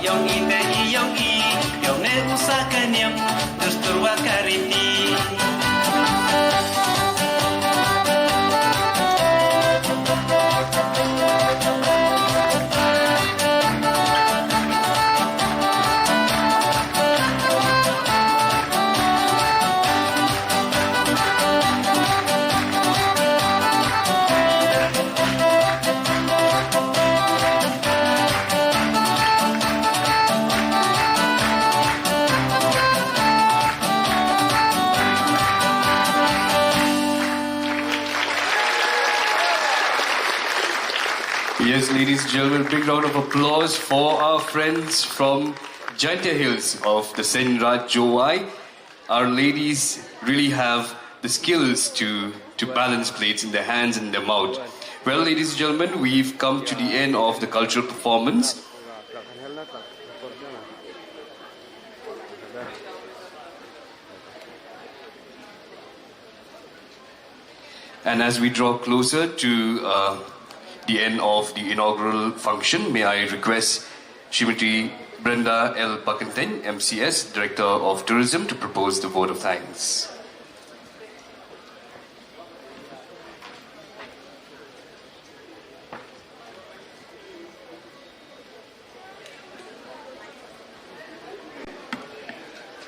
Speaker 6: Yong i te i yong i, yong ne usa kanyam, dus turwa kariti.
Speaker 1: Yes, ladies and gentlemen, big round of applause for our friends from Jaintia Hills of the Senraj Jowai. Our ladies really have the skills to balance plates in their hands and their mouth. Well, ladies and gentlemen, we've come to the end of the cultural performance. And as we draw closer to the end of the inaugural function, may I request Srimati Brenda L. Pakanten, MCS, Director of Tourism, to propose the vote of thanks.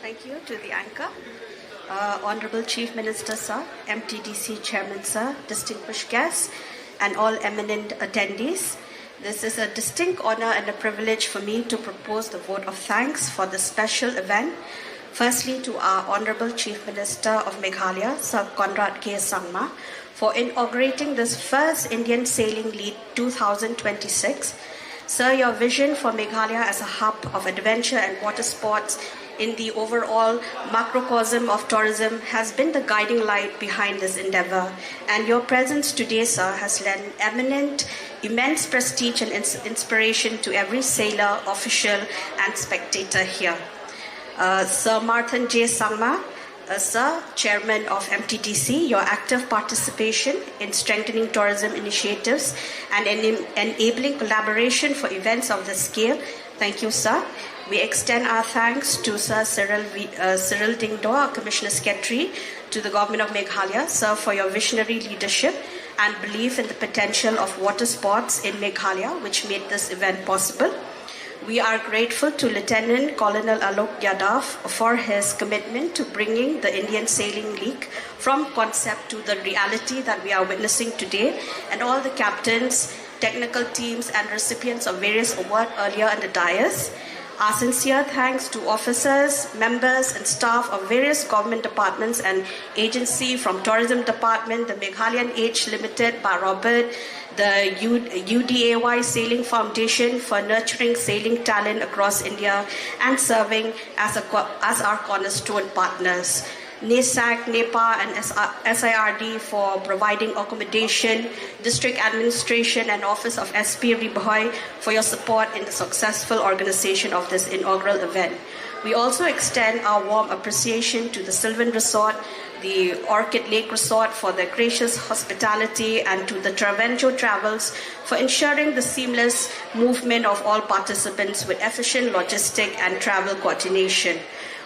Speaker 6: Thank you to the anchor. Honorable Chief Minister, sir, MTDC Chairman, sir, distinguished guests, and all eminent attendees. This is a distinct honor and a privilege for me to propose the vote of thanks for this special event. Firstly, to our Honorable Chief Minister of Meghalaya, Sir Conrad K. Sangma, for inaugurating this first Indian Sailing League 2026. Sir, your vision for Meghalaya as a hub of adventure and water sports in the overall macrocosm of tourism has been the guiding light behind this endeavor. And your presence today, sir, has lent immense prestige and inspiration to every sailor, official, and spectator here. Sir Marthan J. Sangma, Sir, Chairman of MTTC, your active participation in strengthening tourism initiatives and enabling collaboration for events of this scale. Thank you, sir. We extend our thanks to Sir Cyril Dingdo, our Commissioner Secretary, to the Government of Meghalaya, sir, for your visionary leadership and belief in the potential of water sports in Meghalaya, which made this event possible. We are grateful to Lieutenant Colonel Alok Yadav for his commitment to bringing the Indian Sailing League from concept to the reality that we are witnessing today, and all the captains, technical teams, and recipients of various awards earlier in the dais. Our sincere thanks to officers, members, and staff of various government departments and agencies from Tourism Department, the Meghalayan Age Limited by Robert, the UDAY Sailing Foundation for nurturing sailing talent across India and serving as our cornerstone partners. NESAC, NEPA, and SIRD for providing accommodation, District Administration and Office of SP Ribhoy for your support in the successful organization of this inaugural event. We also extend our warm appreciation to the Sylvan Resort, the Orchid Lake Resort for their gracious hospitality, and to the Travenjo Travels for ensuring the seamless movement of all participants with efficient logistic and travel coordination.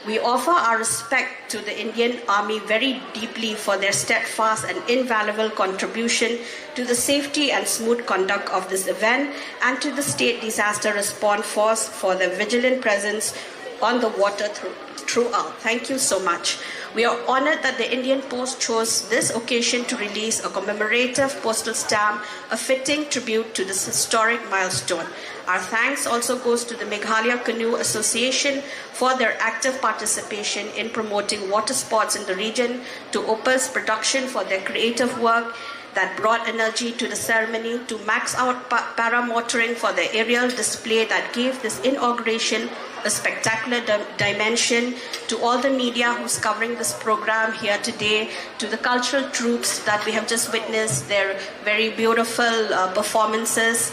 Speaker 6: We offer our respect to the Indian Army very deeply for their steadfast and invaluable contribution to the safety and smooth conduct of this event, and to the State Disaster Response Force for their vigilant presence on the water throughout. Thank you so much. We are honored that the Indian Post chose this occasion to release a commemorative postal stamp, a fitting tribute to this historic milestone. Our thanks also goes to the Meghalaya Canoe Association for their active participation in promoting water sports in the region, to Opus Production for their creative work that brought energy to the ceremony, to Max Out Paramotoring for the aerial display that gave this inauguration a spectacular dimension, to all the media who's covering this program here today, to the cultural troops that we have just witnessed their very beautiful performances.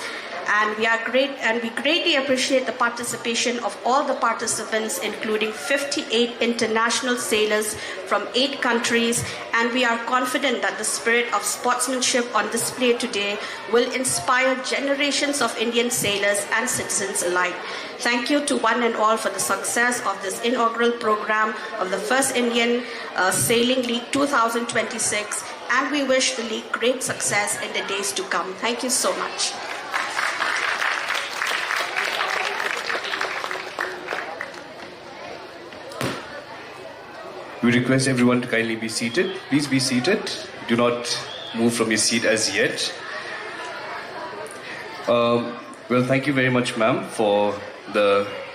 Speaker 6: And we greatly appreciate the participation of all the participants, including 58 international sailors from 8 countries. And we are confident that the spirit of sportsmanship on display today will inspire generations of Indian sailors and citizens alike. Thank you to one and all for the success of this inaugural program of the first Indian Sailing League 2026. And we wish the league great success in the days to come. Thank you so much.
Speaker 1: We request everyone to kindly be seated. Please be seated. Do not move from your seat as yet. Well, thank you very much, ma'am, for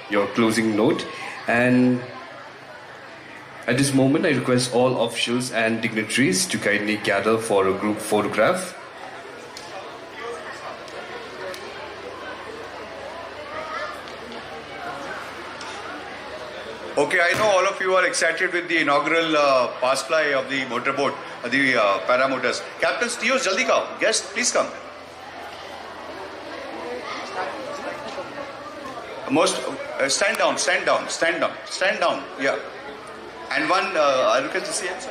Speaker 1: your closing note. And at this moment, I request all officials and dignitaries to kindly gather for a group photograph.
Speaker 2: Okay, I know all of you are excited with the inaugural pass fly of the motorboat, the paramotors. Captain Steos, jaldi kao. Guests, please come. Most stand down, stand down, stand down, stand down. Yeah. And one, I'll request the CM, sir.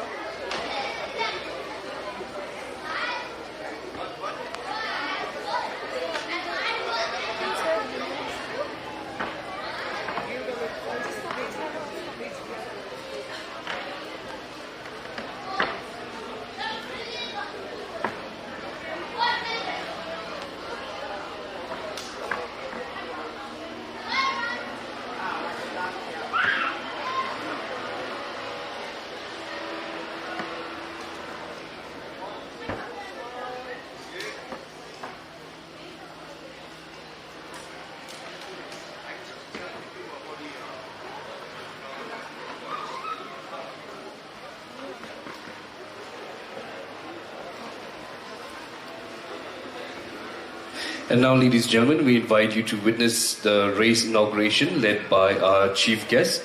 Speaker 1: And now, ladies and gentlemen, we invite you to witness the race inauguration led by our chief guest.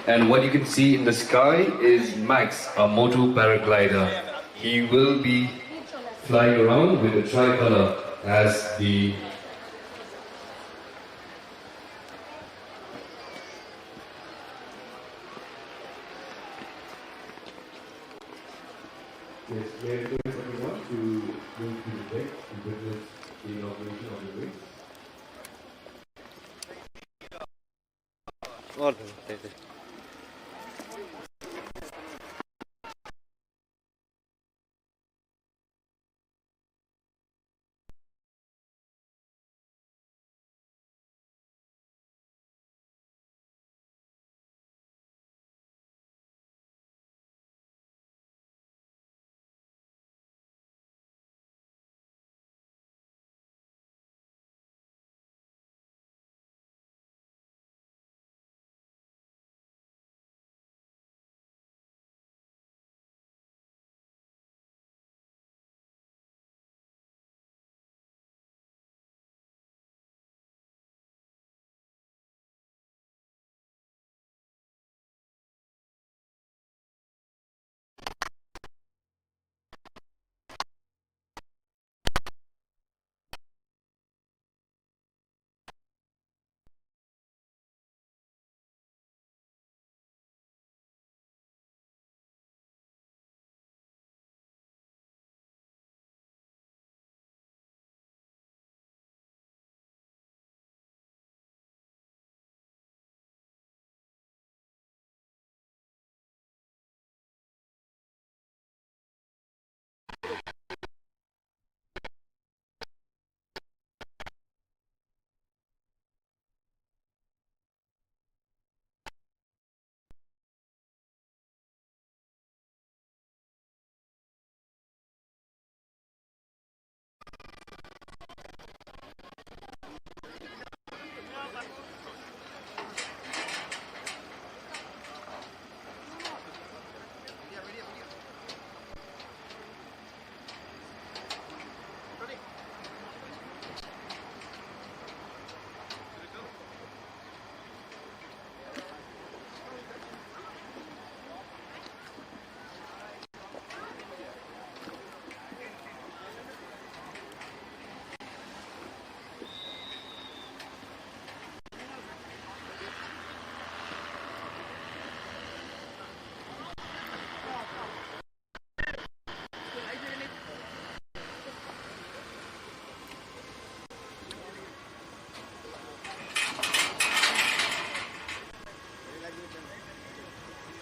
Speaker 1: And what you can see in the sky is Max, a moto paraglider. He will be flying around with a tricolor as the Yes, may I request everyone to move to the deck to witness the inauguration of the race.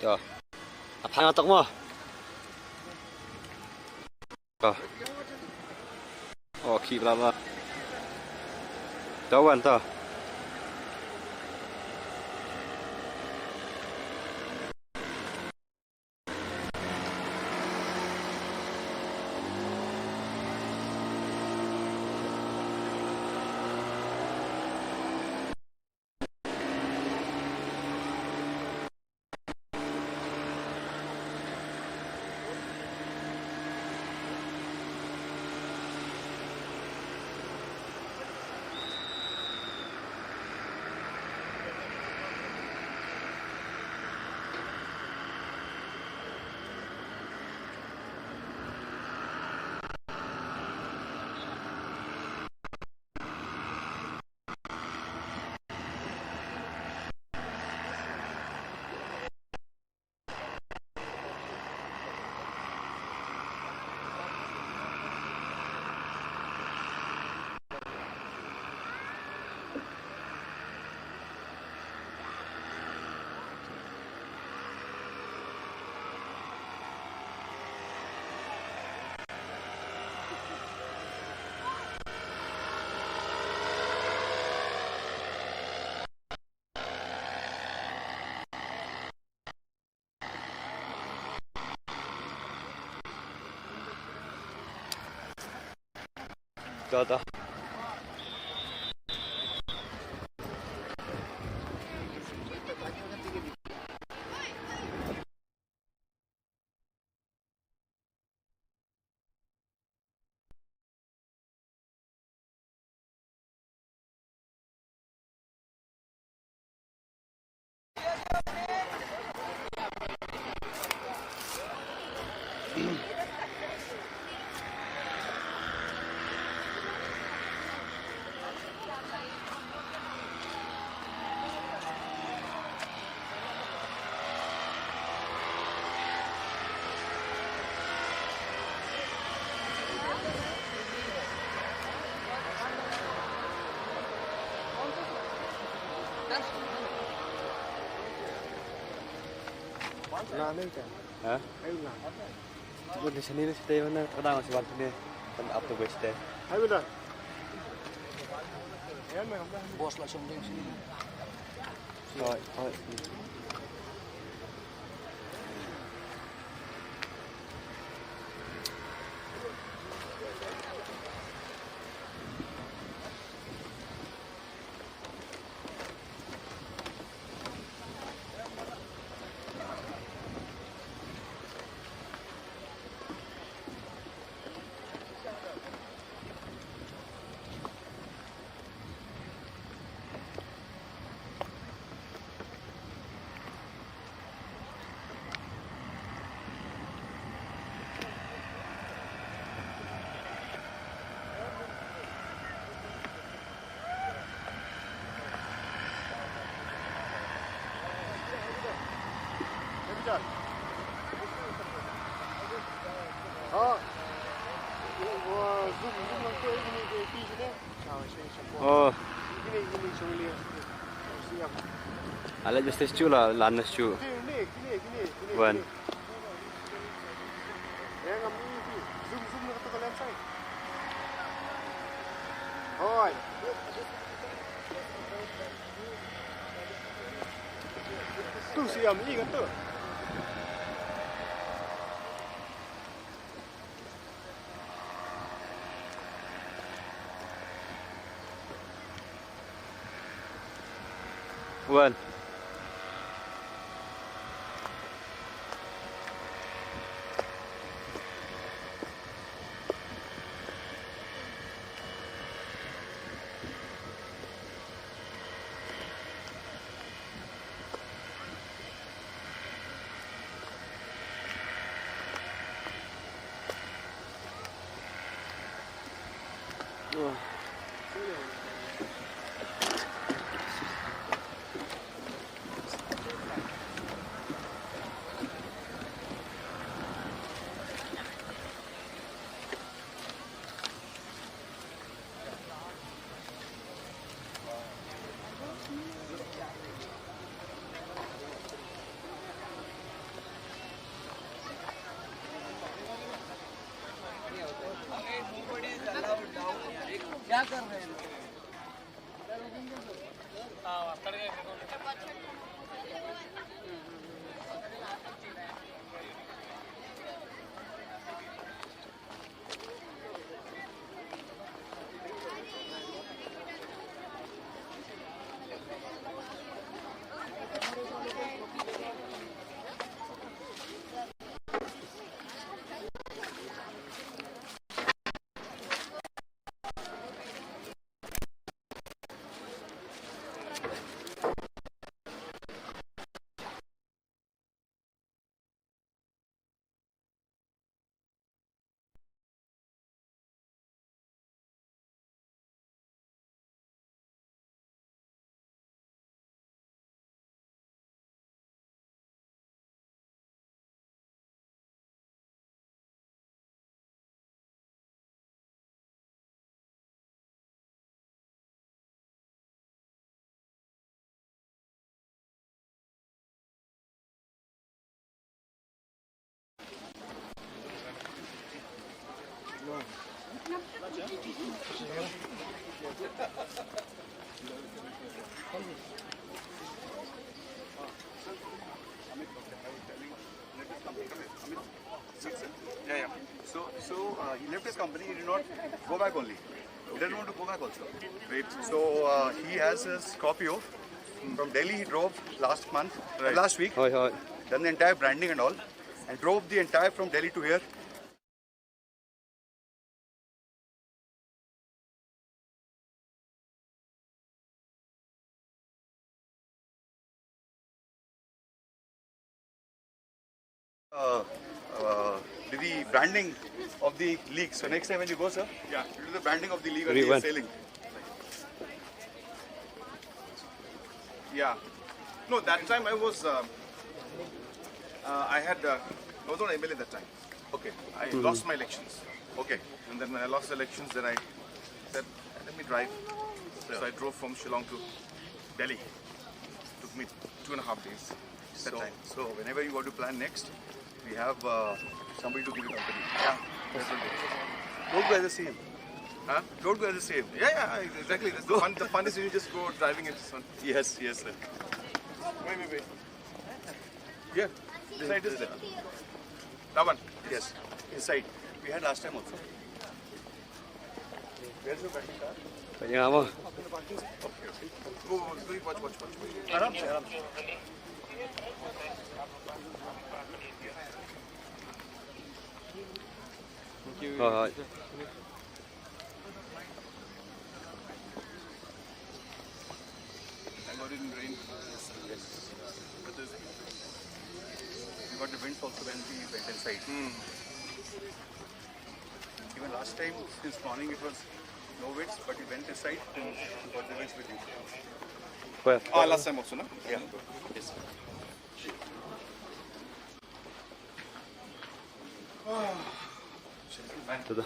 Speaker 7: Rồi. Phang tóc mà. Rồi. Khi làm đâu ăn ta. Tota. Hah? Di sini nih stay mana? Kadang masih bantu nih. Kan up to base day.
Speaker 3: Ayo dah.
Speaker 8: Bos langsung di sini.
Speaker 7: Oh. Oh. Ala just chu lah, lanas chu. Wan.
Speaker 3: Tu siam ingat tu.
Speaker 7: Wan.
Speaker 8: क्या कर रहे हैं?
Speaker 2: Yeah. So he left his company. He did not go back only. doesn't want to go back also. Great. So he has his Scorpio. From Delhi he drove last month, last week. Done the entire branding and all. And drove the entire from Delhi to here. Do the branding of the league. So next time when you go, sir, yeah, you do the branding of the league and the sailing.
Speaker 5: Yeah. No, that time I was, I was not MLA that time.
Speaker 2: Okay.
Speaker 5: I lost my elections.
Speaker 2: Okay.
Speaker 5: And then when I lost the elections, then I said, let me drive. So I drove from Shillong to Delhi. Took me 2.5 days that time.
Speaker 2: So whenever you want to plan next, we have somebody to give you company.
Speaker 5: Yeah, definitely.
Speaker 2: Don't go as the same.
Speaker 5: Huh?
Speaker 2: Don't go as the same.
Speaker 5: Yeah, exactly. That's the fun. The fun is when you just go driving it. Son.
Speaker 2: Yes, yes, sir.
Speaker 5: Wait. Yeah, inside is there. That one.
Speaker 2: Yes, inside. We had last time also. Where's your batting car?
Speaker 7: Kanya
Speaker 5: Go, watch.
Speaker 2: Aram se, aram se.
Speaker 7: Rồi.
Speaker 2: Thank God it didn't rain. Yes. But we got the winds also when we went inside. Even last time, since morning it was no winds, but we went inside and we got the winds with you.
Speaker 7: Where?
Speaker 5: Last time also, no?
Speaker 2: Yeah. Yes.
Speaker 7: Tụi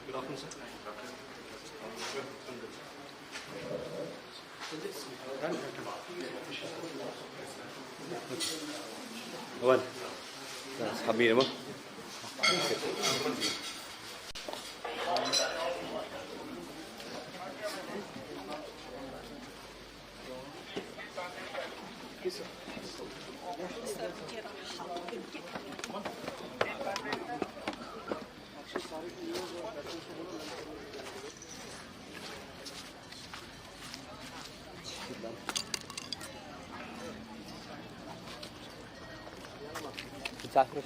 Speaker 1: Good afternoon, sir.
Speaker 7: Vâng. Hầm mì đúng không? Exactly.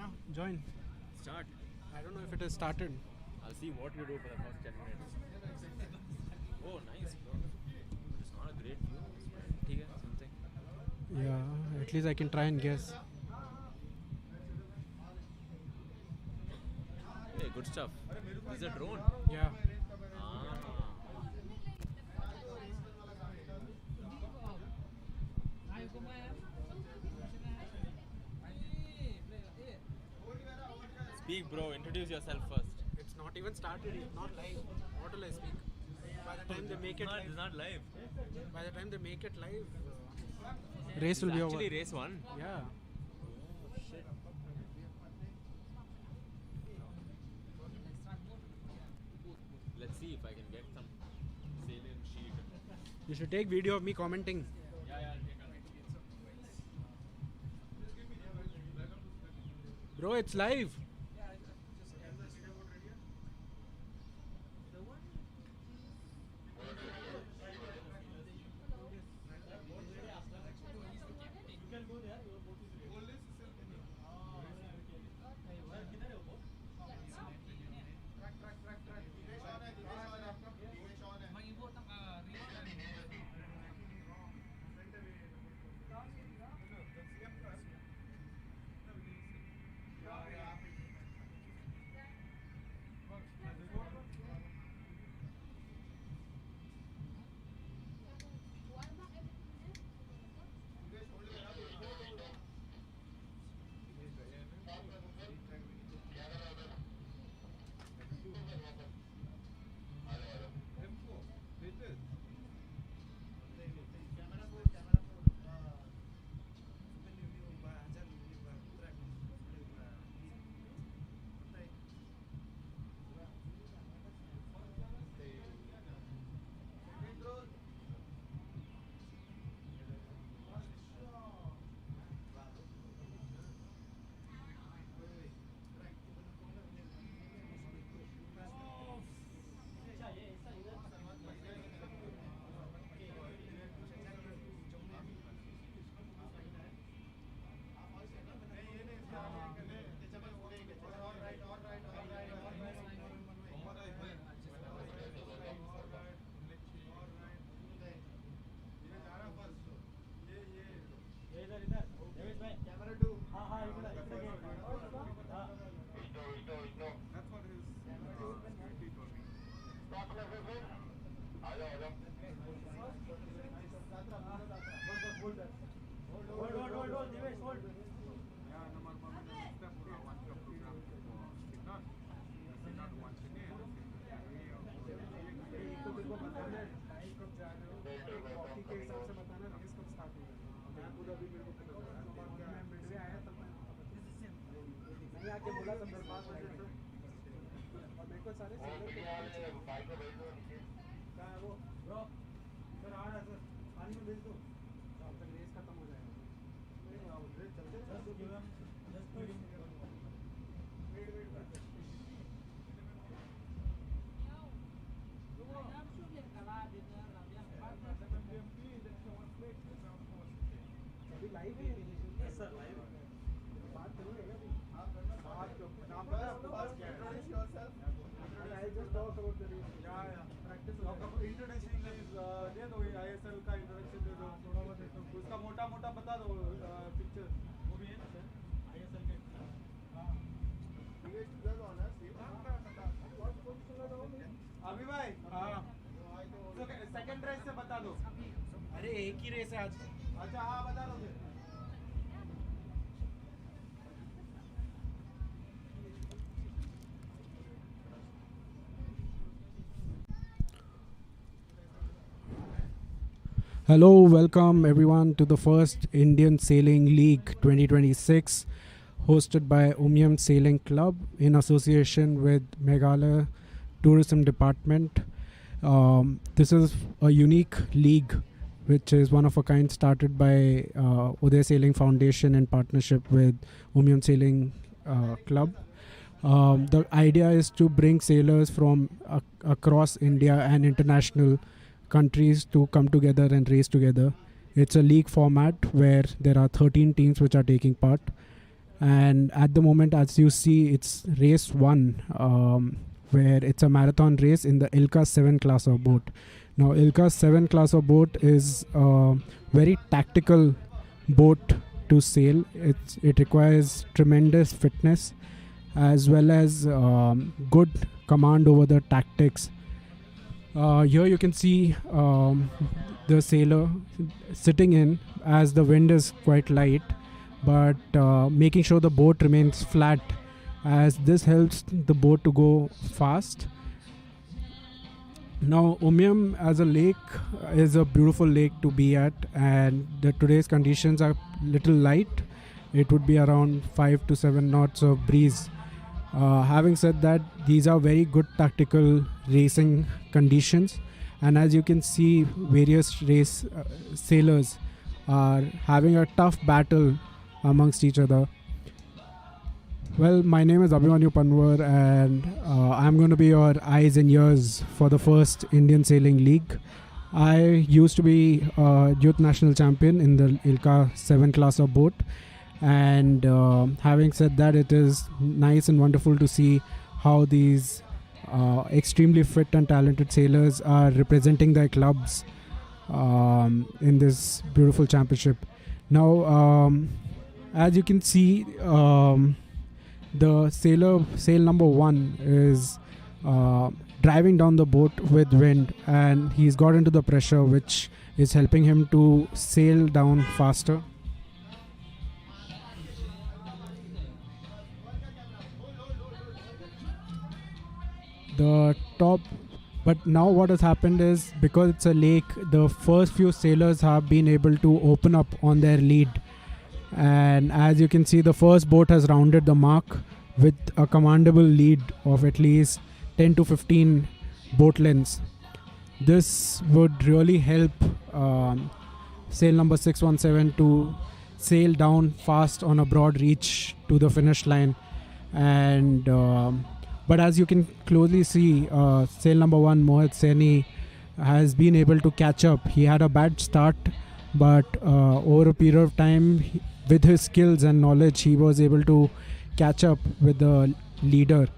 Speaker 9: Yeah, join.
Speaker 10: Start.
Speaker 9: I don't know if it has started.
Speaker 10: I'll see what you do for the first 10 minutes. Oh, nice, bro. It's not a great view. Okay, something.
Speaker 9: Yeah, at least I can try and guess.
Speaker 10: Hey, good stuff. This is a drone.
Speaker 9: Yeah.
Speaker 10: Ah. Speak, bro. Introduce yourself first.
Speaker 9: It's not even started. It's not live. What will I speak? By the time they make it
Speaker 10: It's not live.
Speaker 9: by the time they make it live, race will be over.
Speaker 10: Actually, race 1.
Speaker 9: Yeah.
Speaker 10: Let's see if I can get some salient sheet.
Speaker 9: You should take video of me commenting.
Speaker 10: Yeah, I'll take a
Speaker 9: Bro, it's live. अभी भाई second race से बता दो. अरे एक ही race है आज. अच्छा हाँ बता दो फिर. Hello, welcome everyone to the first Indian Sailing League 2026, hosted by Umiam Sailing Club in association with Meghalaya Tourism Department. This is a unique league which is one of a kind, started by Uday Sailing Foundation in partnership with Umiam Sailing Club. The idea is to bring sailors from across India and international countries to come together and race together. It's a league format where there are 13 teams which are taking part, And at the moment, as you see, it's race 1, where it's a marathon race in the Ilka 7 class of boat. Now, Ilka 7 class of boat is a very tactical boat to sail. It requires tremendous fitness as well as good command over the tactics. Here you can see the sailor sitting in, as the wind is quite light, but making sure the boat remains flat, as this helps the boat to go fast. Now, Umiam as a lake is a beautiful lake to be at, and today's conditions are little light. It would be around 5 to 7 knots of breeze. Having said that, these are very good tactical racing conditions, and as you can see, various race sailors are having a tough battle amongst each other. Well, my name is Abhimanyu Panwar, and I'm going to be your eyes and ears for the first Indian Sailing League. I used to be a youth national champion in the Ilka 7 class of boat. And having said that, it is nice and wonderful to see how these extremely fit and talented sailors are representing their clubs in this beautiful championship. Now, as you can see, the sail number 1 is driving down the boat with wind, and he's got into the pressure, which is helping him to sail down faster. The top, but now what has happened is, because it's a lake, the first few sailors have been able to open up on their lead, and as you can see, the first boat has rounded the mark with a commandable lead of at least 10 to 15 boat lengths. This would really help sail number 617 to sail down fast on a broad reach to the finish line. And but as you can closely see, sail number 1, Mohit Saini, has been able to catch up. He had a bad start, but over a period of time, with his skills and knowledge, he was able to catch up with the leader.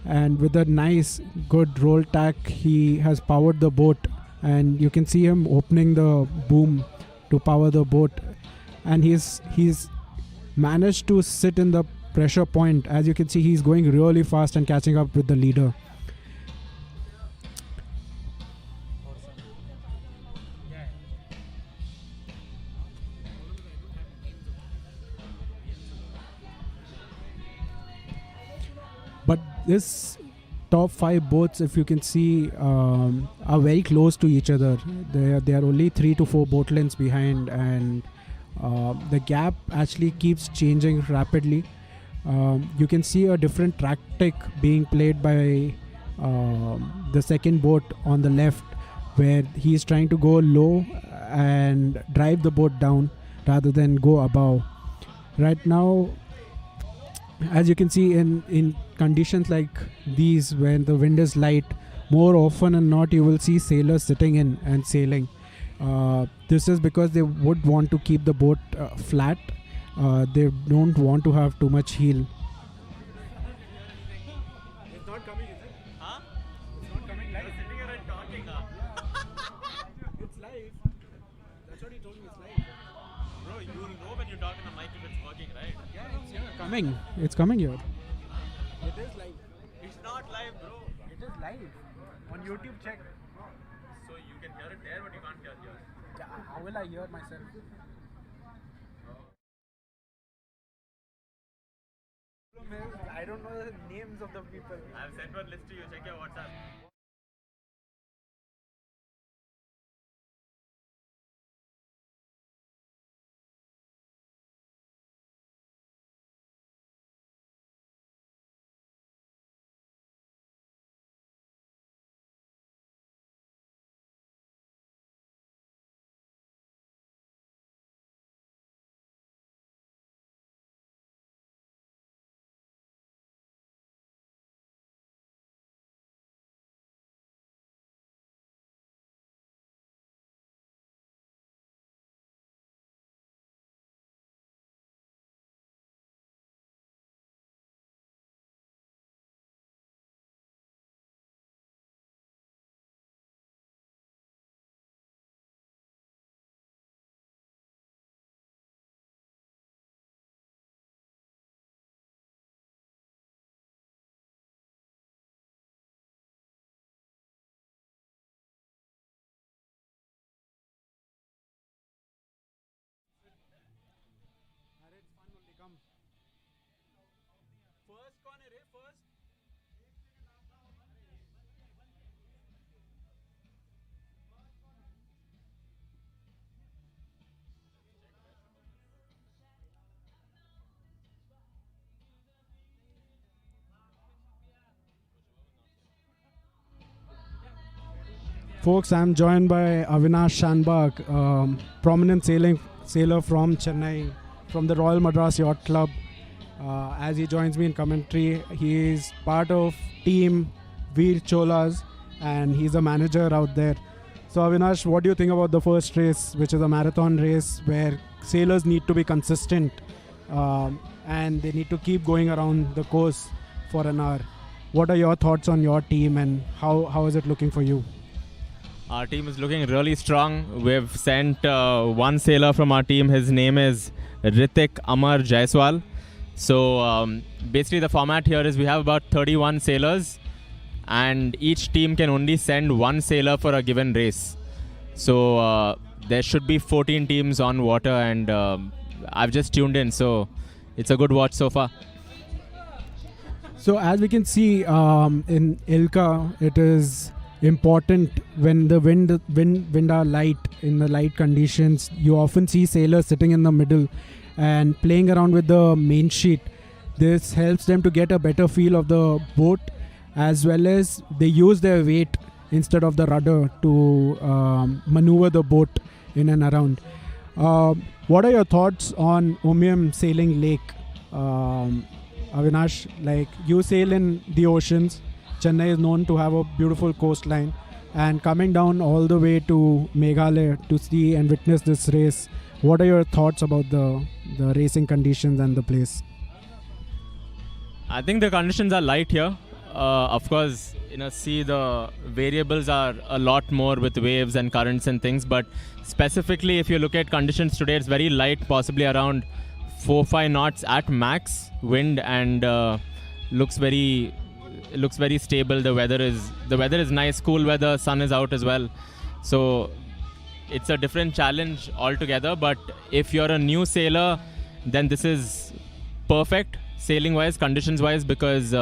Speaker 9: And with a nice, good roll tack, he has powered the boat. And you can see him opening the boom to power the boat. And he's managed to sit in the pressure point. As you can see, he's going really fast and catching up with the leader. But this top 5 boats, if you can see, are very close to each other. They are only 3 to 4 boat lengths behind, and the gap actually keeps changing rapidly. You can see a different tactic being played by the second boat on the left, where he's trying to go low and drive the boat down rather than go above. Right now, as you can see, in conditions like these, when the wind is light, more often than not you will see sailors sitting in and sailing. This is because they would want to keep the boat flat. They don't want to have too much heel.
Speaker 10: It's not coming, is it? Huh? It's not coming live. You're sitting here and talking, It's live. That's what he told me, it's live. Bro, you'll know when you talk in the mic if it's working, right?
Speaker 9: Yeah, it's here. Coming. It's coming here.
Speaker 10: It is live. It's not live, bro.
Speaker 9: It is live. On YouTube, check.
Speaker 10: So you can hear it there, but you can't hear here.
Speaker 9: How will I hear myself? I don't know the names of the people.
Speaker 10: I've sent one list to you. Check your WhatsApp.
Speaker 9: Folks, I'm joined by Avinash Shanbag, prominent sailor from Chennai, from the Royal Madras Yacht Club. As he joins me in commentary, he is part of team Veer Cholas and he's a manager out there. So Avinash, what do you think about the first race, which is a marathon race where sailors need to be consistent and they need to keep going around the course for an hour? What are your thoughts on your team and how is it looking for you?
Speaker 10: Our team is looking really strong. We've sent one sailor from our team. His name is Ritik Amar Jaiswal. So basically the format here is we have about 31 sailors and each team can only send one sailor for a given race. So there should be 14 teams on water and I've just tuned in, so it's a good watch so far.
Speaker 9: So as we can see in Ilka, it is important when the wind are light, in the light conditions. You often see sailors sitting in the middle and playing around with the main sheet. This helps them to get a better feel of the boat, as well as they use their weight instead of the rudder to maneuver the boat in and around. What are your thoughts on Umiam Sailing Lake? Avinash, like you sail in the oceans. Chennai is known to have a beautiful coastline, and coming down all the way to Meghalaya to see and witness this race, what are your thoughts about the racing conditions and the place?
Speaker 10: I think the conditions are light here. Of course, in a sea, the variables are a lot more with waves and currents and things. But specifically, if you look at conditions today, it's very light, possibly around 4-5 knots at max wind, and looks very stable. The weather is nice, cool weather. Sun is out as well. So it's a different challenge altogether. But if you're a new sailor, then this is perfect sailing wise, conditions wise, because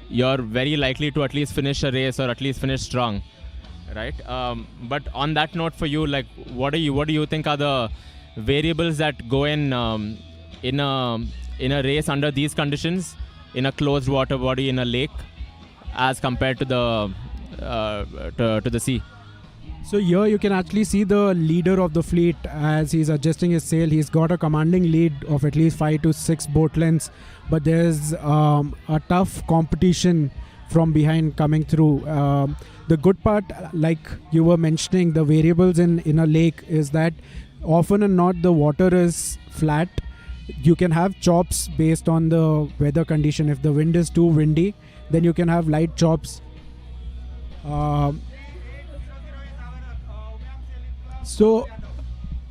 Speaker 10: you're very likely to at least finish a race or at least finish strong, right? But on that note, for you, like, what do you think are the variables that go in a race under these conditions, in a closed water body in a lake, as compared to the sea?
Speaker 9: So here you can actually see the leader of the fleet as he's adjusting his sail. He's got a commanding lead of at least 5 to 6 boat lengths, but there's a tough competition from behind coming through. The good part, like you were mentioning, the variables in a lake is that often and not the water is flat. You can have chops based on the weather condition. If the wind is too windy, then you can have light chops. So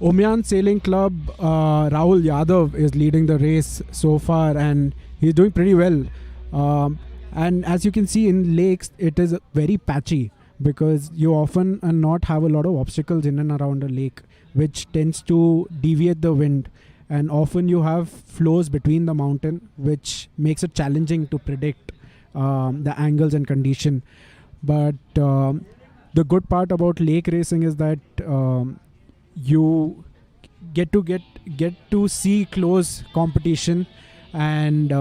Speaker 9: Umiam Sailing Club, Rahul Yadav is leading the race so far and he's doing pretty well. And as you can see in lakes, it is very patchy because you often and not have a lot of obstacles in and around a lake, which tends to deviate the wind. And often you have flows between the mountain, which makes it challenging to predict the angles and condition. But the good part about lake racing is that you get to see close competition, and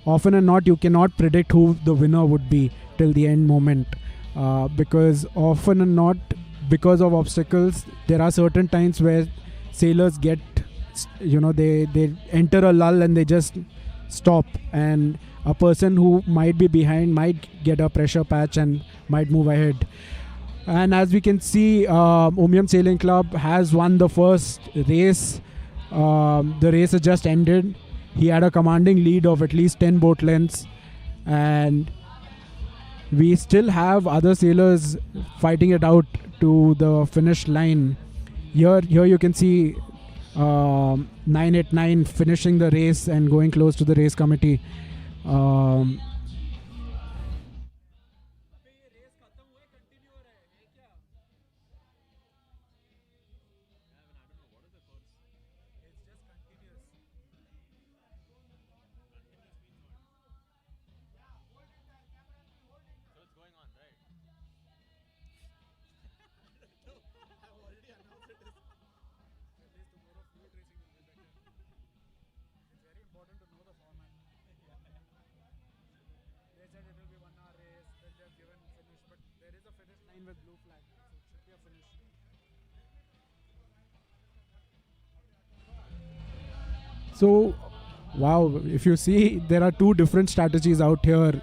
Speaker 9: often and not you cannot predict who the winner would be till the end moment, because often and not, because of obstacles, there are certain times where sailors get, they enter a lull and they just stop, and a person who might be behind might get a pressure patch and might move ahead. And as we can see, Umiam Sailing Club has won the first race. The race has just ended. He had a commanding lead of at least 10 boat lengths, and we still have other sailors fighting it out to the finish line. Here you can see 989 finishing the race and going close to the race committee. So, wow, if you see, there are two different strategies out here.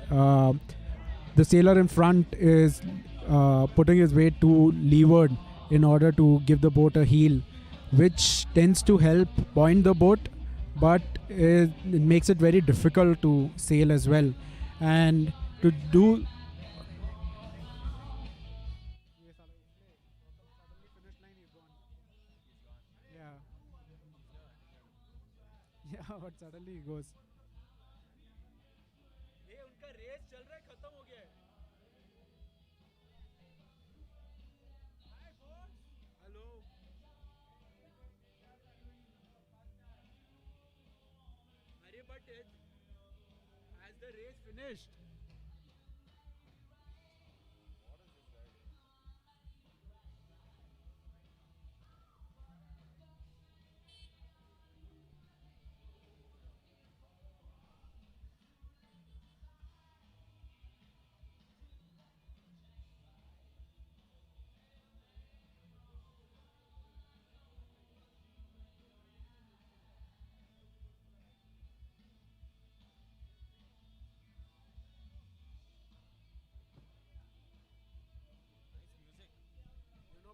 Speaker 9: The sailor in front is putting his weight to leeward in order to give the boat a heel, which tends to help point the boat, but it makes it very difficult to sail as well. And to do. Yeah. Yeah, but suddenly he goes.
Speaker 10: ये उनका race चल रहा है खत्म हो गया है हाय boss hello अरे but has the race finished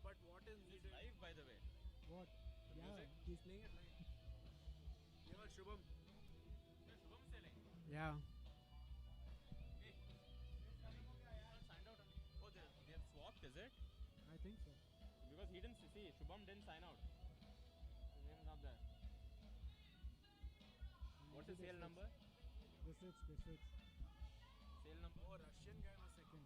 Speaker 10: but what is he doing? Live, by the way.
Speaker 9: What?
Speaker 10: Yeah, music?
Speaker 9: He's playing it live.
Speaker 10: Yeah, Shubham. Yeah, Shubham selling.
Speaker 9: Yeah.
Speaker 10: Hey, not signed out. Oh, they have swapped, is it?
Speaker 9: I think so.
Speaker 10: Because he didn't see. Shubham didn't sign out. His name is not there. What's the sale number?
Speaker 9: This is.
Speaker 10: Sale number.
Speaker 9: Oh, Russian guy was second.